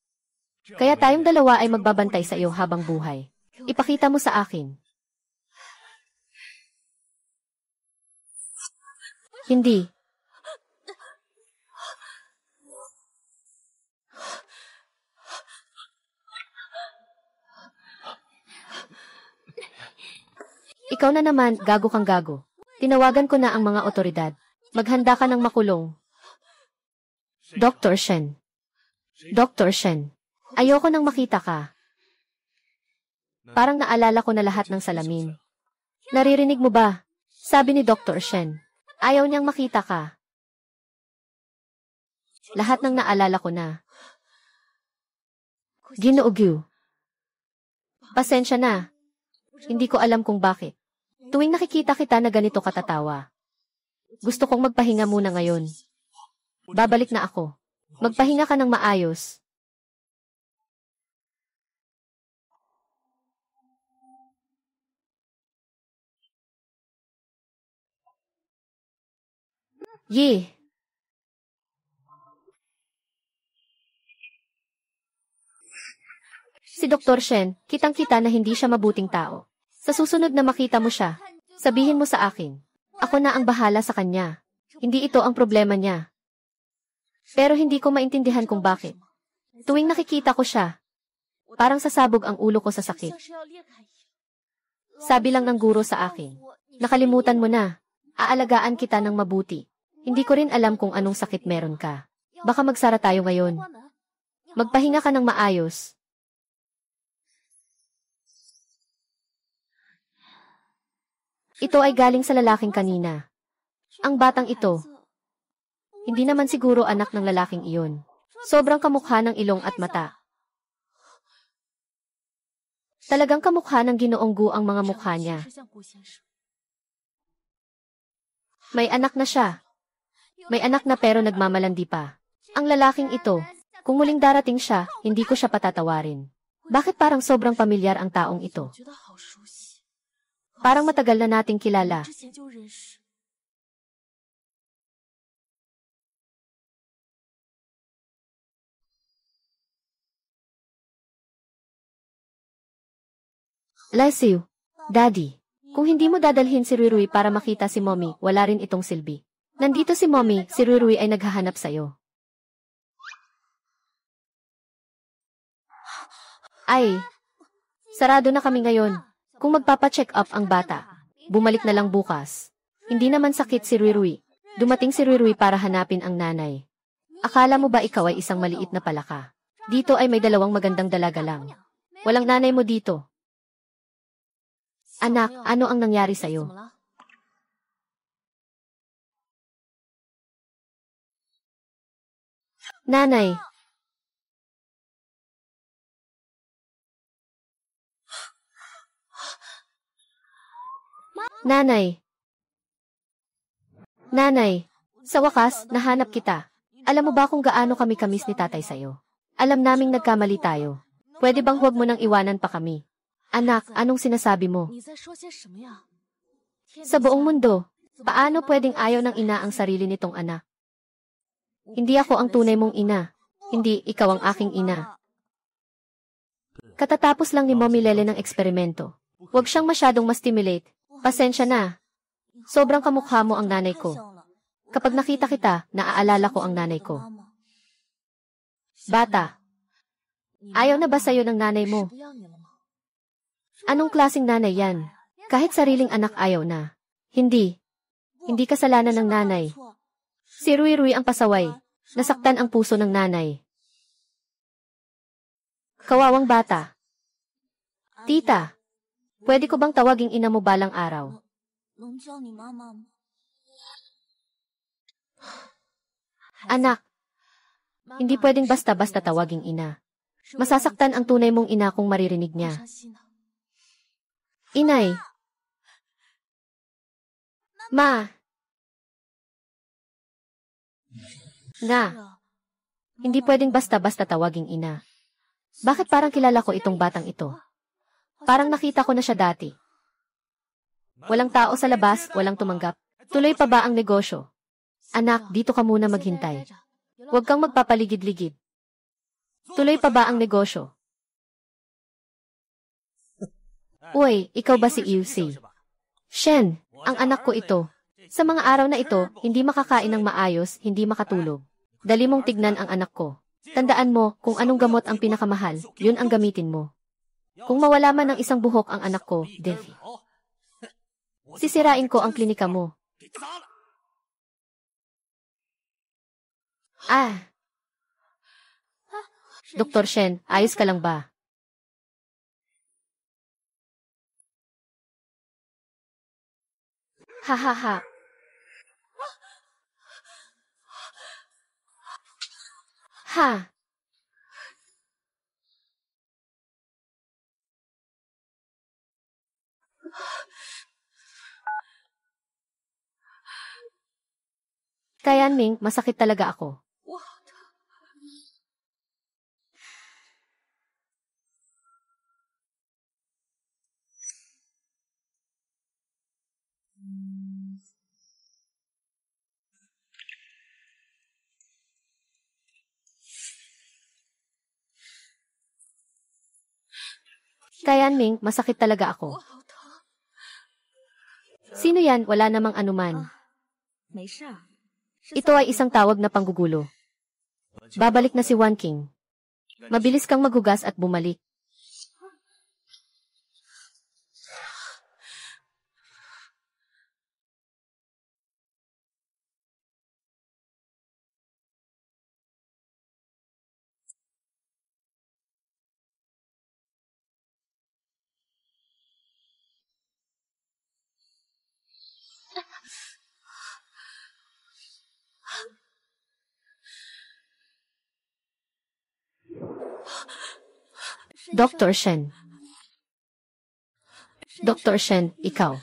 Kaya tayong dalawa ay magbabantay sa iyo habang buhay. Ipakita mo sa akin. Hindi. Ikaw na naman, gago kang gago. Tinawagan ko na ang mga otoridad. Maghanda ka ng makulong. Dr. Shen. Dr. Shen. Ayoko nang makita ka. Parang naalala ko na lahat ng salamin. Naririnig mo ba? Sabi ni Dr. Shen. Ayaw niyang makita ka. Lahat ng naalala ko na. Ginoo Gyu. Pasensya na. Hindi ko alam kung bakit. Tuwing nakikita kita na ganito katatawa. Gusto kong magpahinga muna ngayon. Babalik na ako. Magpahinga ka ng maayos. Ye. Si Dr. Shen, kitang-kita na hindi siya mabuting tao. Sa susunod na makita mo siya, sabihin mo sa akin. Ako na ang bahala sa kanya. Hindi ito ang problema niya. Pero hindi ko maintindihan kung bakit. Tuwing nakikita ko siya, parang sasabog ang ulo ko sa sakit. Sabi lang ng guro sa akin, nakalimutan mo na, aalagaan kita ng mabuti. Hindi ko rin alam kung anong sakit meron ka. Baka magsara tayo ngayon. Magpahinga ka ng maayos. Ito ay galing sa lalaking kanina. Ang batang ito, hindi naman siguro anak ng lalaking iyon. Sobrang kamukha ng ilong at mata. Talagang kamukha ng Ginoong Gu ang mga mukha niya. May anak na siya. May anak na pero nagmamalandi pa. Ang lalaking ito, kung muling darating siya, hindi ko siya patatawarin. Bakit parang sobrang pamilyar ang taong ito? Parang matagal na nating kilala. Lasiu, Daddy, kung hindi mo dadalhin si Ruirui para makita si Mommy, wala rin itong silbi. Nandito si Mommy, si Ruirui ay naghahanap sa'yo. Ay, sarado na kami ngayon. Kung magpapa-check up ang bata, bumalik na lang bukas. Hindi naman sakit si Ruirui. Dumating si Ruirui para hanapin ang nanay. Akala mo ba ikaw ay isang maliit na palaka? Dito ay may dalawang magandang dalaga lang. Walang nanay mo dito. Anak, ano ang nangyari sa'yo? Nanay. Nanay. Nanay. Sa wakas, nahanap kita. Alam mo ba kung gaano kami kamis ni tatay sa'yo? Alam naming nagkamali tayo. Pwede bang huwag mo nang iwanan pa kami? Anak, anong sinasabi mo? Sa buong mundo, paano pwedeng ayaw ng ina ang sarili nitong anak? Hindi ako ang tunay mong ina. Hindi, ikaw ang aking ina. Katatapos lang ni Mommy Lele ng eksperimento. Huwag siyang masyadong ma-stimulate. Pasensya na. Sobrang kamukha mo ang nanay ko. Kapag nakita kita, naaalala ko ang nanay ko. Bata, ayaw na ba sa'yo ng nanay mo? Anong klaseng nanay yan? Kahit sariling anak ayaw na. Hindi. Hindi kasalanan ng nanay. Si Rui ang pasaway. Nasaktan ang puso ng nanay. Kawawang bata. Tita, pwede ko bang tawaging ina mo balang araw? Anak, hindi pwedeng basta-basta tawaging ina. Masasaktan ang tunay mong ina kung maririnig niya. Inay. Ma. Nga. Hindi pwedeng basta-basta tawaging ina. Bakit parang kilala ko itong batang ito? Parang nakita ko na siya dati. Walang tao sa labas, walang tumanggap. Tuloy pa ba ang negosyo? Anak, dito ka muna maghintay. Huwag kang magpapaligid-ligid. Tuloy pa ba ang negosyo? Uy, ikaw ba si Yusi? Shen, ang anak ko ito. Sa mga araw na ito, hindi makakain ng maayos, hindi makatulog. Dali mong tignan ang anak ko. Tandaan mo, kung anong gamot ang pinakamahal, yun ang gamitin mo. Kung mawala man ng isang buhok ang anak ko, Devi. Sisirain ko ang klinika mo. Dr. Shen, ayos ka lang ba? Ha ha ha. Ha. Kayanming, masakit talaga ako. Kayanming, masakit talaga ako. Sino yan? Wala namang anuman. Ito ay isang tawag na panggugulo. Babalik na si Wan King. Mabilis kang maghugas at bumalik. Dr. Shen. Dr. Shen, ikaw.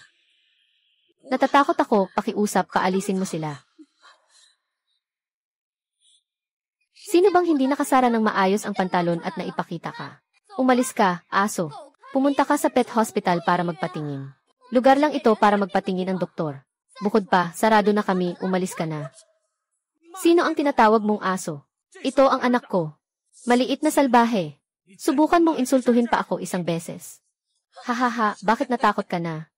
Natatakot ako, pakiusap, kaalisin mo sila. Sino bang hindi nakasara ng maayos ang pantalon at naipakita ka? Umalis ka, aso. Pumunta ka sa pet hospital para magpatingin. Lugar lang ito para magpatingin ang doktor. Bukod pa, sarado na kami, umalis ka na. Sino ang tinatawag mong aso? Ito ang anak ko. Maliit na salbahe. Subukan mong insultuhin pa ako isang beses. Hahaha, bakit natakot ka na?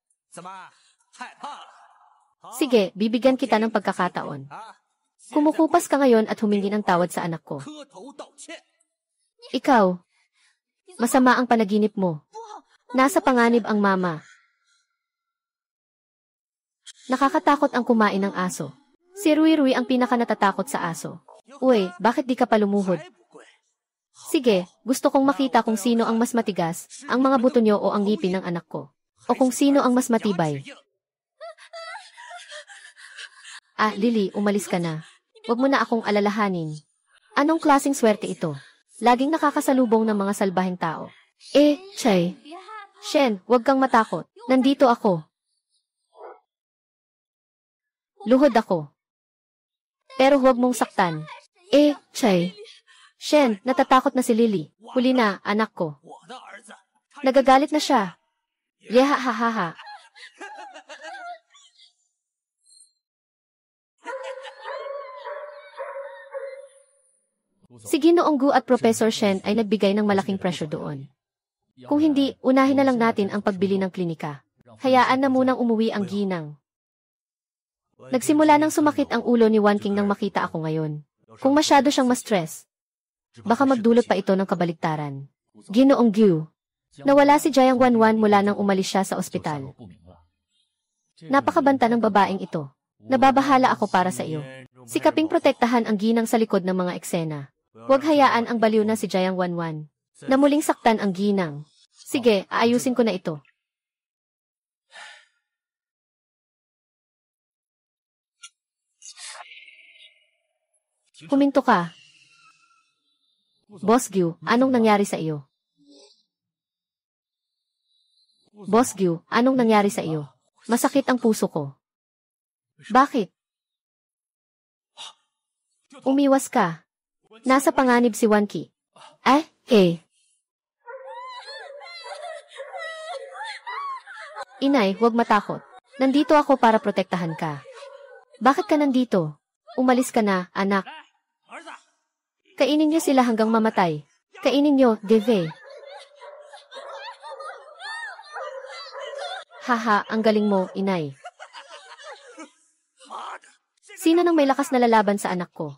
Sige, bibigyan kita ng pagkakataon. Kumukupas ka ngayon at humingi ng tawad sa anak ko. Ikaw, masama ang panaginip mo. Nasa panganib ang mama. Nakakatakot ang kumain ng aso. Si Rui ang pinakanatatakot sa aso. Uy, bakit di ka pa lumuhod? Sige, gusto kong makita kung sino ang mas matigas, ang mga buto nyo o ang ngipin ng anak ko. O kung sino ang mas matibay. Lily, umalis ka na. Huwag mo na akong alalahanin. Anong klaseng swerte ito? Laging nakakasalubong ng mga salbaheng tao. Chay. Shen, huwag kang matakot. Nandito ako. Luhod ako. Pero huwag mong saktan. Chay. Shen, natatakot na si Lily. Huli na, anak ko. Nagagalit na siya. Yehahaha. Si Ginoong Gu at Professor Shen ay nagbigay ng malaking presyo doon. Kung hindi, unahin na lang natin ang pagbili ng klinika. Hayaan na munang umuwi ang ginang. Nagsimula nang sumakit ang ulo ni Wan King nang makita ako ngayon. Kung masyado siyang ma-stress, baka magdulot pa ito ng kabaligtaran. Ginoong Gyu. Nawala si Jiang Wanwan mula nang umalis siya sa ospital. Napakabanta ng babaeng ito. Nababahala ako para sa iyo. Sikaping protektahan ang ginang sa likod ng mga eksena. Huwag hayaan ang baliw na si Jiang Wanwan na muling saktan ang ginang. Sige, aayusin ko na ito. Huminto ka. Boss Gyu, anong nangyari sa iyo? Boss Gyu, anong nangyari sa iyo? Masakit ang puso ko. Bakit? Umiwas ka. Nasa panganib si Wanki. Inay, huwag matakot. Nandito ako para protektahan ka. Bakit ka nandito? Umalis ka na, anak. Kainin niyo sila hanggang mamatay. Kainin niyo, Deve. Haha, ang galing mo, inay. Sino nang may lakas na lalaban sa anak ko?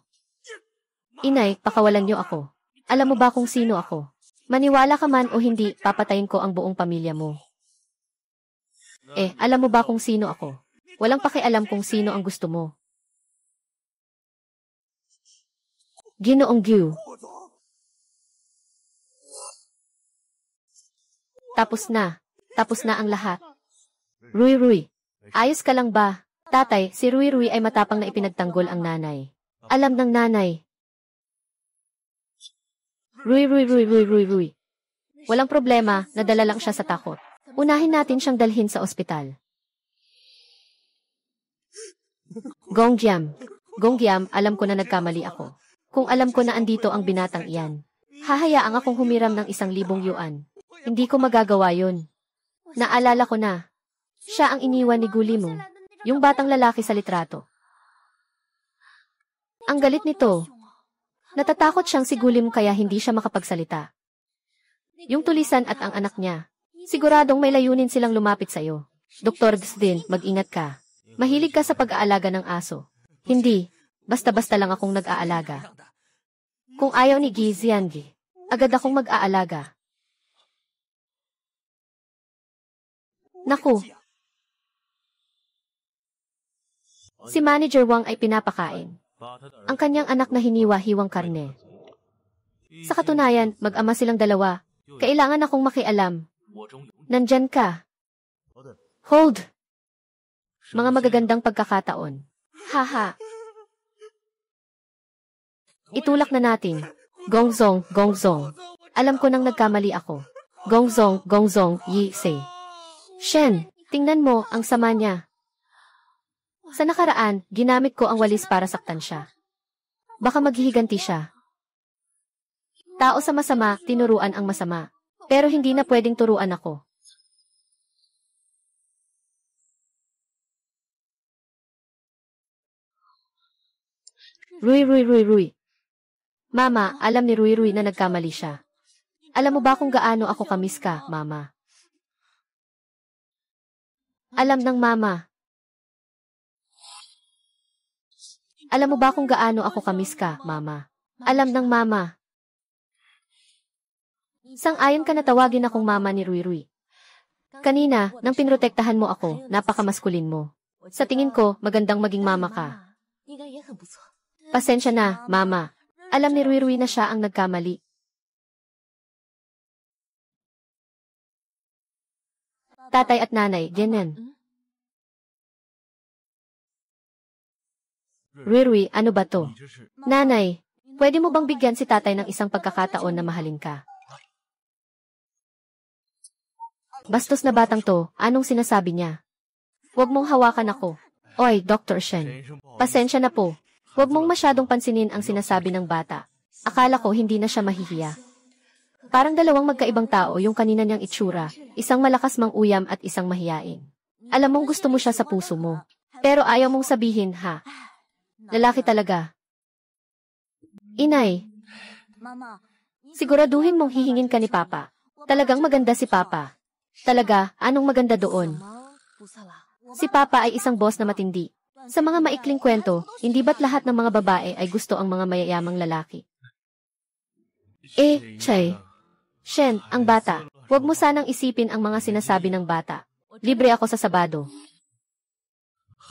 Inay, pakawalan niyo ako. Alam mo ba kung sino ako? Maniwala ka man o hindi, papatayin ko ang buong pamilya mo. Alam mo ba kung sino ako? Walang pakialam kung sino ang gusto mo. Ginoong Gyu. Tapos na. Tapos na ang lahat. Rui, ayos ka lang ba? Tatay, si Rui ay matapang na ipinagtanggol ang nanay. Alam ng nanay. Rui. Walang problema, nadala lang siya sa takot. Unahin natin siyang dalhin sa ospital. Gongjiam, alam ko na nagkamali ako. Kung alam ko na andito ang binatang iyan, hahayaang akong humiram ng 1,000 yuan. Hindi ko magagawa yun. Naalala ko na. Siya ang iniwan ni Gulimu, yung batang lalaki sa litrato. Ang galit nito. Natatakot siyang si Gulimu kaya hindi siya makapagsalita. Yung tulisan at ang anak niya, siguradong may layunin silang lumapit sa iyo. Dr. Gsdin, mag-ingat ka. Mahilig ka sa pag-aalaga ng aso. Hindi, basta-basta lang akong nag-aalaga. Kung ayaw ni Giziangi, agad akong mag-aalaga. Naku! Si Manager Wang ay pinapakain ang kanyang anak na hiniwa-hiwang karne. Sa katunayan, mag-ama silang dalawa. Kailangan akong makialam. Nandyan ka. Hold! Mga magagandang pagkakataon. Haha. Itulak na natin. Gongzong. Alam ko nang nagkamali ako. Gongzong, Yi-se. Shen, tingnan mo, ang sama niya. Sa nakaraan, ginamit ko ang walis para saktan siya. Baka maghihiganti siya. Tao sa masama, tinuruan ang masama. Pero hindi na pwedeng turuan ako. Rui. Mama, alam ni Rui na nagkamali siya. Alam mo ba kung gaano ako kamiss ka, Mama? Alam ng Mama. Alam mo ba kung gaano ako kamiss ka, Mama? Alam ng Mama. Sang-ayon ka na tawagin akong Mama ni Rui. Kanina, nang pinrotektahan mo ako, napakamaskulin mo. Sa tingin ko, magandang maging mama ka. Pasensya na, Mama. Alam ni Rui na siya ang nagkamali. Tatay at nanay, ganyan. Rui, ano ba to? Nanay, pwede mo bang bigyan si tatay ng isang pagkakataon na mahalin ka? Bastos na batang to, anong sinasabi niya? Huwag mong hawakan ako. Oy, Dr. Shen. Pasensya na po. Huwag mong masyadong pansinin ang sinasabi ng bata. Akala ko hindi na siya mahihiya. Parang dalawang magkaibang tao yung kanina niyang itsura, isang malakas mang uyam at isang mahiyain. Alam mong gusto mo siya sa puso mo. Pero ayaw mong sabihin, ha? Lalaki talaga. Inay, siguraduhin mong hihingin ka ni Papa. Talagang maganda si Papa. Talaga, anong maganda doon? Si Papa ay isang boss na matindi. Sa mga maikling kwento, hindi ba't lahat ng mga babae ay gusto ang mga mayayamang lalaki? Chay. Shen, ang bata. Huwag mo sanang isipin ang mga sinasabi ng bata. Libre ako sa Sabado.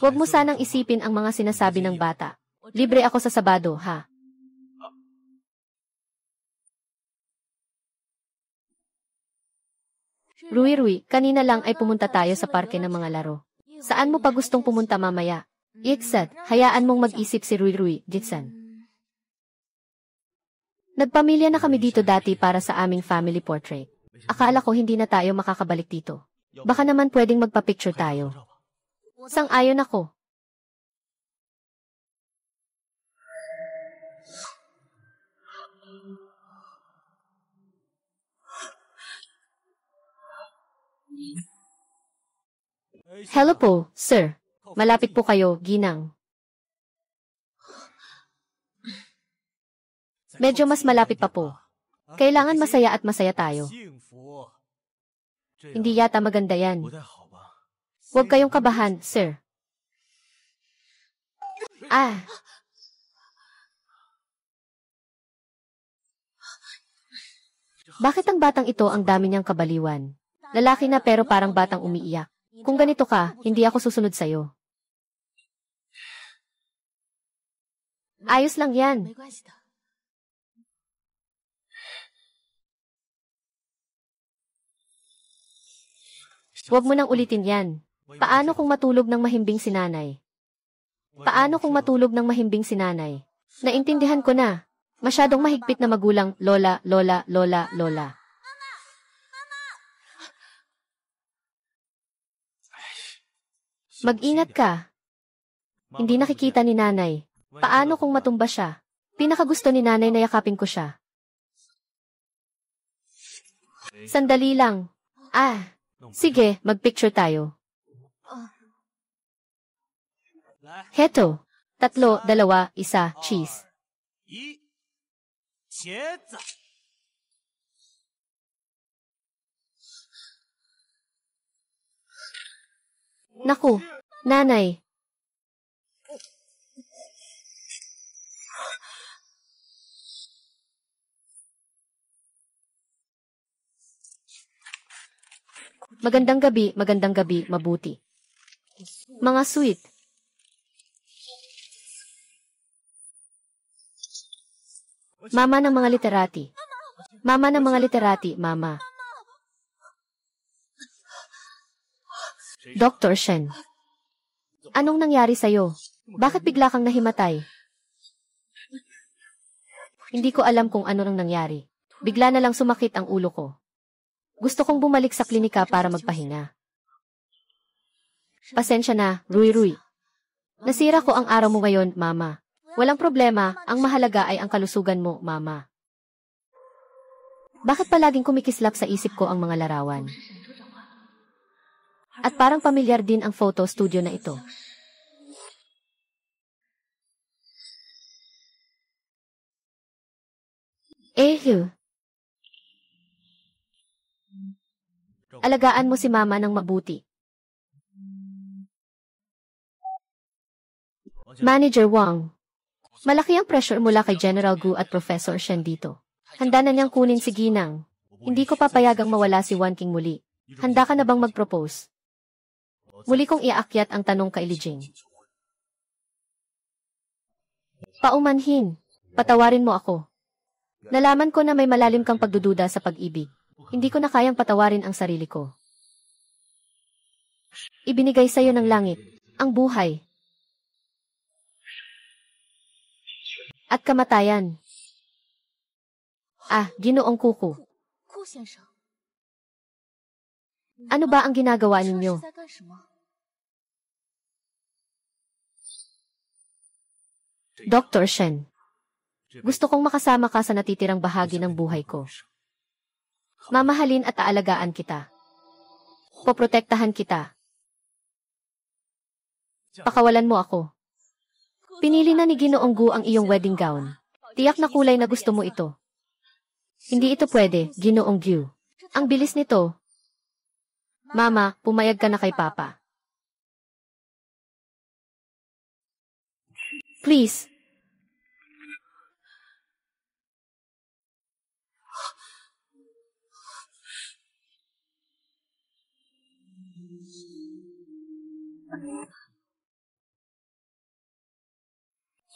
Huwag mo sanang isipin ang mga sinasabi ng bata. Libre ako sa Sabado, ha? Rui, kanina lang ay pumunta tayo sa parke ng mga laro. Saan mo pa gustong pumunta mamaya? Itsan, hayaan mong mag-isip si Rui, Jitsan. Nagpamilya na kami dito dati para sa aming family portrait. Akala ko hindi na tayo makakabalik dito. Baka naman pwedeng magpa-picture tayo. Sang-ayon ako. Hello po, sir. Malapit po kayo, ginang. Medyo mas malapit pa po. Kailangan masaya at masaya tayo. Hindi yata maganda yan. Huwag kayong kabahan, sir. Bakit ang batang ito ang dami niyang kabaliwan? Lalaki na pero parang batang umiiyak. Kung ganito ka, hindi ako susunod sa'yo. Ayos lang yan. Huwag mo nang ulitin yan. Paano kung matulog ng mahimbing si nanay? Paano kung matulog ng mahimbing si nanay? Naintindihan ko na. Masyadong mahigpit na magulang, lola, lola, lola, lola. Mag-ingat ka. Hindi nakikita ni nanay. Paano kung matumba siya? Pinakagusto ni nanay na yakapin ko siya. Sandali lang. Sige, mag-picture tayo. Heto. 3, 2, 1, cheese. Naku, nanay. Magandang gabi, mabuti. Mga sweet. Mama ng mga literati. Mama ng mga literati, mama. Dr. Shen. Anong nangyari sa'yo? Bakit bigla kang nahimatay? Hindi ko alam kung ano nang nangyari. Bigla na lang sumakit ang ulo ko. Gusto kong bumalik sa klinika para magpahinga. Pasensya na, Rui. Nasira ko ang araw mo ngayon, mama. Walang problema, ang mahalaga ay ang kalusugan mo, mama. Bakit palaging kumikislap sa isip ko ang mga larawan? At parang pamilyar din ang photo studio na ito. Alagaan mo si mama ng mabuti. Manager Wang. Malaki ang pressure mula kay General Gu at Professor Shen dito. Handa na niyang kunin si Ginang. Hindi ko papayagang mawala si Wan King muli. Handa ka na bang mag-propose? Muli kong iaakyat ang tanong kay Li Jing. Paumanhin. Patawarin mo ako. Nalaman ko na may malalim kang pagdududa sa pag-ibig. Hindi ko na kayang patawarin ang sarili ko. Ibinigay sa'yo ng langit, ang buhay, at kamatayan. Ginoong Kuku. Ano ba ang ginagawa ninyo? Dr. Shen. Gusto kong makasama ka sa natitirang bahagi ng buhay ko. Mamahalin at aalagaan kita. Poprotektahan kita. Pakawalan mo ako. Pinili na ni Ginoong Gu ang iyong wedding gown. Tiyak na kulay na gusto mo ito. Hindi ito pwede, Ginoong Gu. Ang bilis nito. Mama, pumayag ka na kay Papa. Please.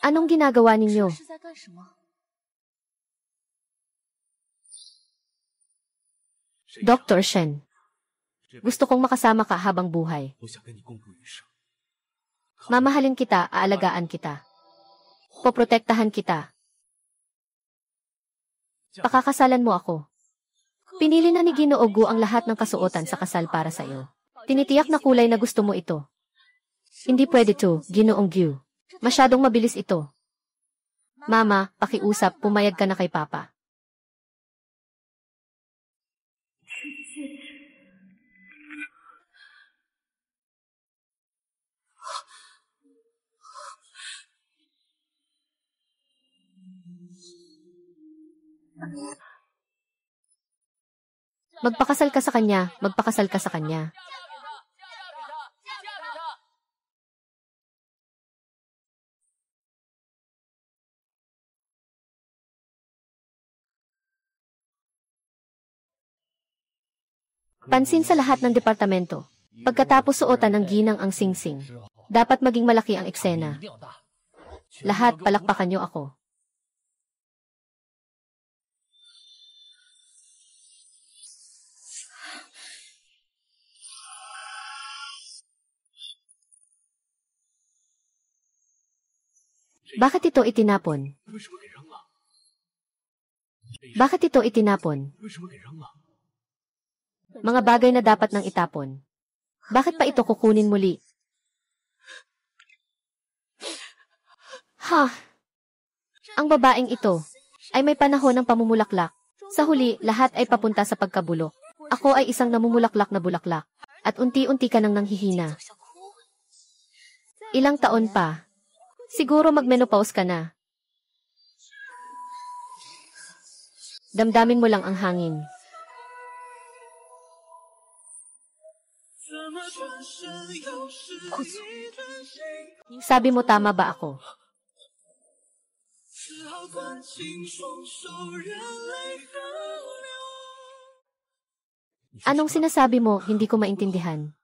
Anong ginagawa ninyo? Dr. Shen, gusto kong makasama ka habang buhay. Mamahalin kita, aalagaan kita. Poprotektahan kita. Pakakasalan mo ako. Pinili na ni Ginoo Gu ang lahat ng kasuotan sa kasal para sa iyo. Tinitiyak na kulay na gusto mo ito. Hindi pwede to, Ginoong Gu. Masyadong mabilis ito. Mama, pakiusap, pumayag ka na kay Papa. Magpakasal ka sa kanya, magpakasal ka sa kanya. Pansin sa lahat ng departamento. Pagkatapos suotan ng ginang ang singsing, dapat maging malaki ang eksena. Lahat, palakpakan niyo ako. Bakit ito itinapon? Bakit ito itinapon? Mga bagay na dapat nang itapon. Bakit pa ito kukunin muli? Ha! Ang babaeng ito ay may panahon ng pamumulaklak. Sa huli, lahat ay papunta sa pagkabulok. Ako ay isang namumulaklak na bulaklak. At unti-unti ka nang nanghihina. Ilang taon pa. Siguro magmenopause ka na. Damdamin mo lang ang hangin. Sabi mo tama ba ako? Anong sinasabi mo, hindi ko maintindihan.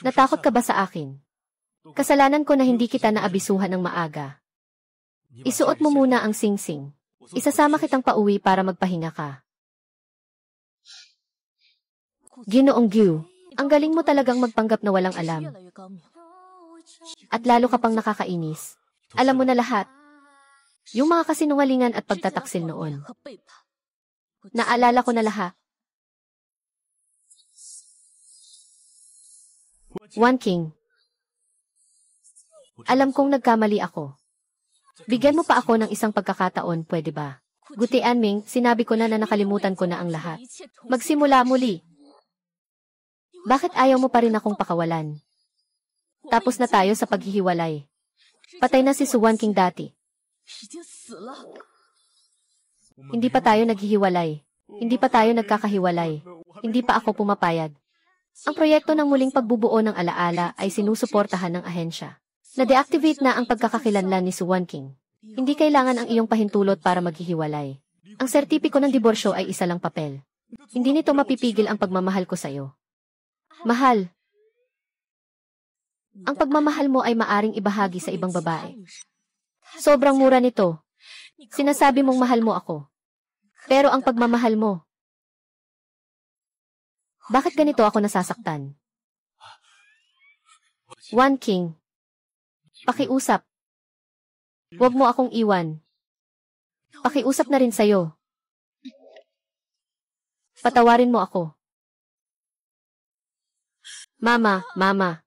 Natakot ka ba sa akin? Kasalanan ko na hindi kita naabisuhan ng maaga. Isuot mo muna ang singsing. Isasama kitang pauwi para magpahinga ka. Ginoong Gu, ang galing mo talagang magpanggap na walang alam. At lalo ka pang nakakainis. Alam mo na lahat. Yung mga kasinungalingan at pagtataksil noon. Naalala ko na lahat. One King. Alam kong nagkamali ako. Bigyan mo pa ako ng isang pagkakataon, pwede ba? Guti Anming, sinabi ko na nakalimutan ko na ang lahat. Magsimula muli. Bakit ayaw mo pa rin akong pakawalan? Tapos na tayo sa paghihiwalay. Patay na si Suwan King dati. Hindi pa tayo naghihiwalay. Hindi pa tayo nagkakahiwalay. Hindi pa ako pumapayag. Ang proyekto ng muling pagbubuo ng alaala ay sinusuportahan ng ahensya. Na-deactivate na ang pagkakakilanlan ni Suwan King. Hindi kailangan ang iyong pahintulot para maghihiwalay. Ang sertipiko ng diborsyo ay isa lang papel. Hindi nito mapipigil ang pagmamahal ko sa'yo. Mahal. Ang pagmamahal mo ay maaring ibahagi sa ibang babae. Sobrang mura nito. Sinasabi mong mahal mo ako. Pero ang pagmamahal mo. Bakit ganito ako nasasaktan? One King. Pakiusap. Huwag mo akong iwan. Pakiusap na rin sa'yo. Patawarin mo ako. Mama, Mama.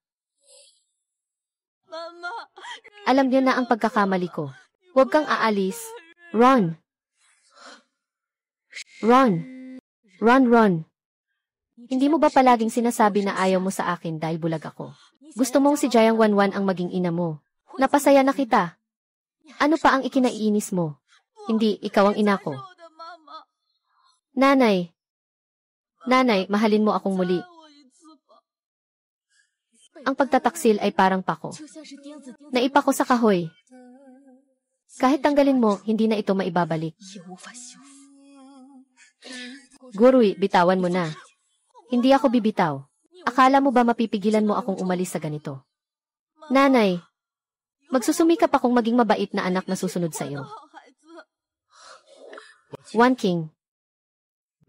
Alam niyo na ang pagkakamali ko. Huwag kang aalis. Ron. Ron. Ron. Hindi mo ba palaging sinasabi na ayaw mo sa akin dahil bulag ako? Gusto mong si Jayang Wanwan ang maging ina mo. Napasaya na kita. Ano pa ang ikinaiinis mo? Hindi, ikaw ang ina ko. Nanay. Nanay, mahalin mo akong muli. Ang pagtataksil ay parang pako. Naipako sa kahoy. Kahit tanggalin mo, hindi na ito maibabalik. Guruy, bitawan mo na. Hindi ako bibitaw. Akala mo ba mapipigilan mo akong umalis sa ganito? Nanay, magsusumikap akong maging mabait na anak na susunod sa iyo. One King.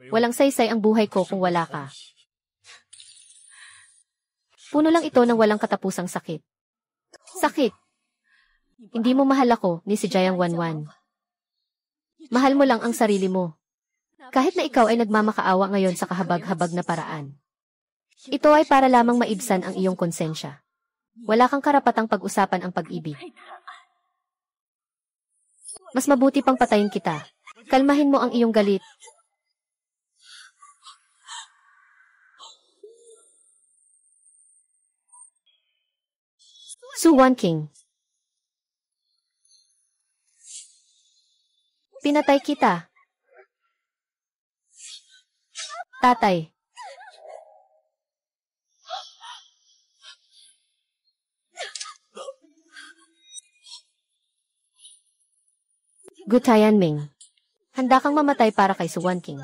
Walang saysay ang buhay ko kung wala ka. Puno lang ito ng walang katapusang sakit. Sakit. Hindi mo mahal ako, ni si Jayang Wanwan. Mahal mo lang ang sarili mo. Kahit na ikaw ay nagmamakaawa ngayon sa kahabag-habag na paraan. Ito ay para lamang maibsan ang iyong konsensya. Wala kang karapatang pag-usapan ang pag-ibig. Mas mabuti pang patayin kita. Kalmahin mo ang iyong galit. Su Wan King. Pinatay kita. Tatay. Gutayan Ming. Handa kang mamatay para kay Su Wan King.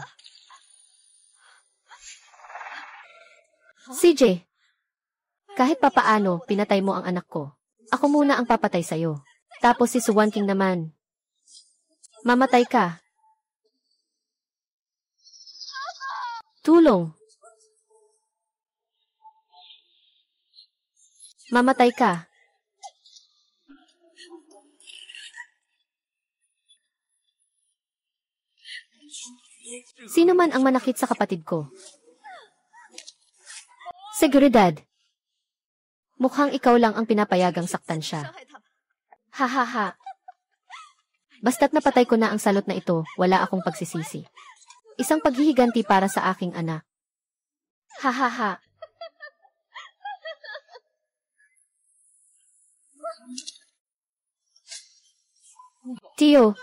CJ. Kahit papaano, pinatay mo ang anak ko. Ako muna ang papatay sa'yo. Tapos si Su Wan King naman. Mamatay ka. Tulong. Mamatay ka. Sino man ang manakit sa kapatid ko? Seguridad. Mukhang ikaw lang ang pinapayagang saktan siya. Ha ha ha. Basta't napatay ko na ang salot na ito, wala akong pagsisisi. Isang paghihiganti para sa aking anak. Ha ha ha. Tio.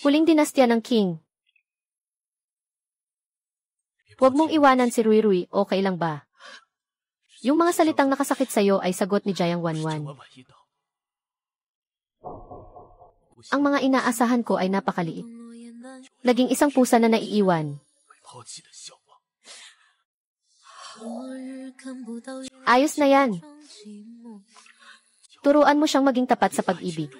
Huling dinastya ng King. Huwag mong iwanan si Ruirui, okay lang ba? Yung mga salitang nakasakit sa'yo ay sagot ni Jayang Wanwan. Ang mga inaasahan ko ay napakaliit. Naging isang pusa na naiiwan. Ayos na yan. Turuan mo siyang maging tapat sa pag-ibig.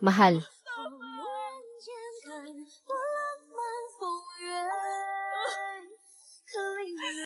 Mahal.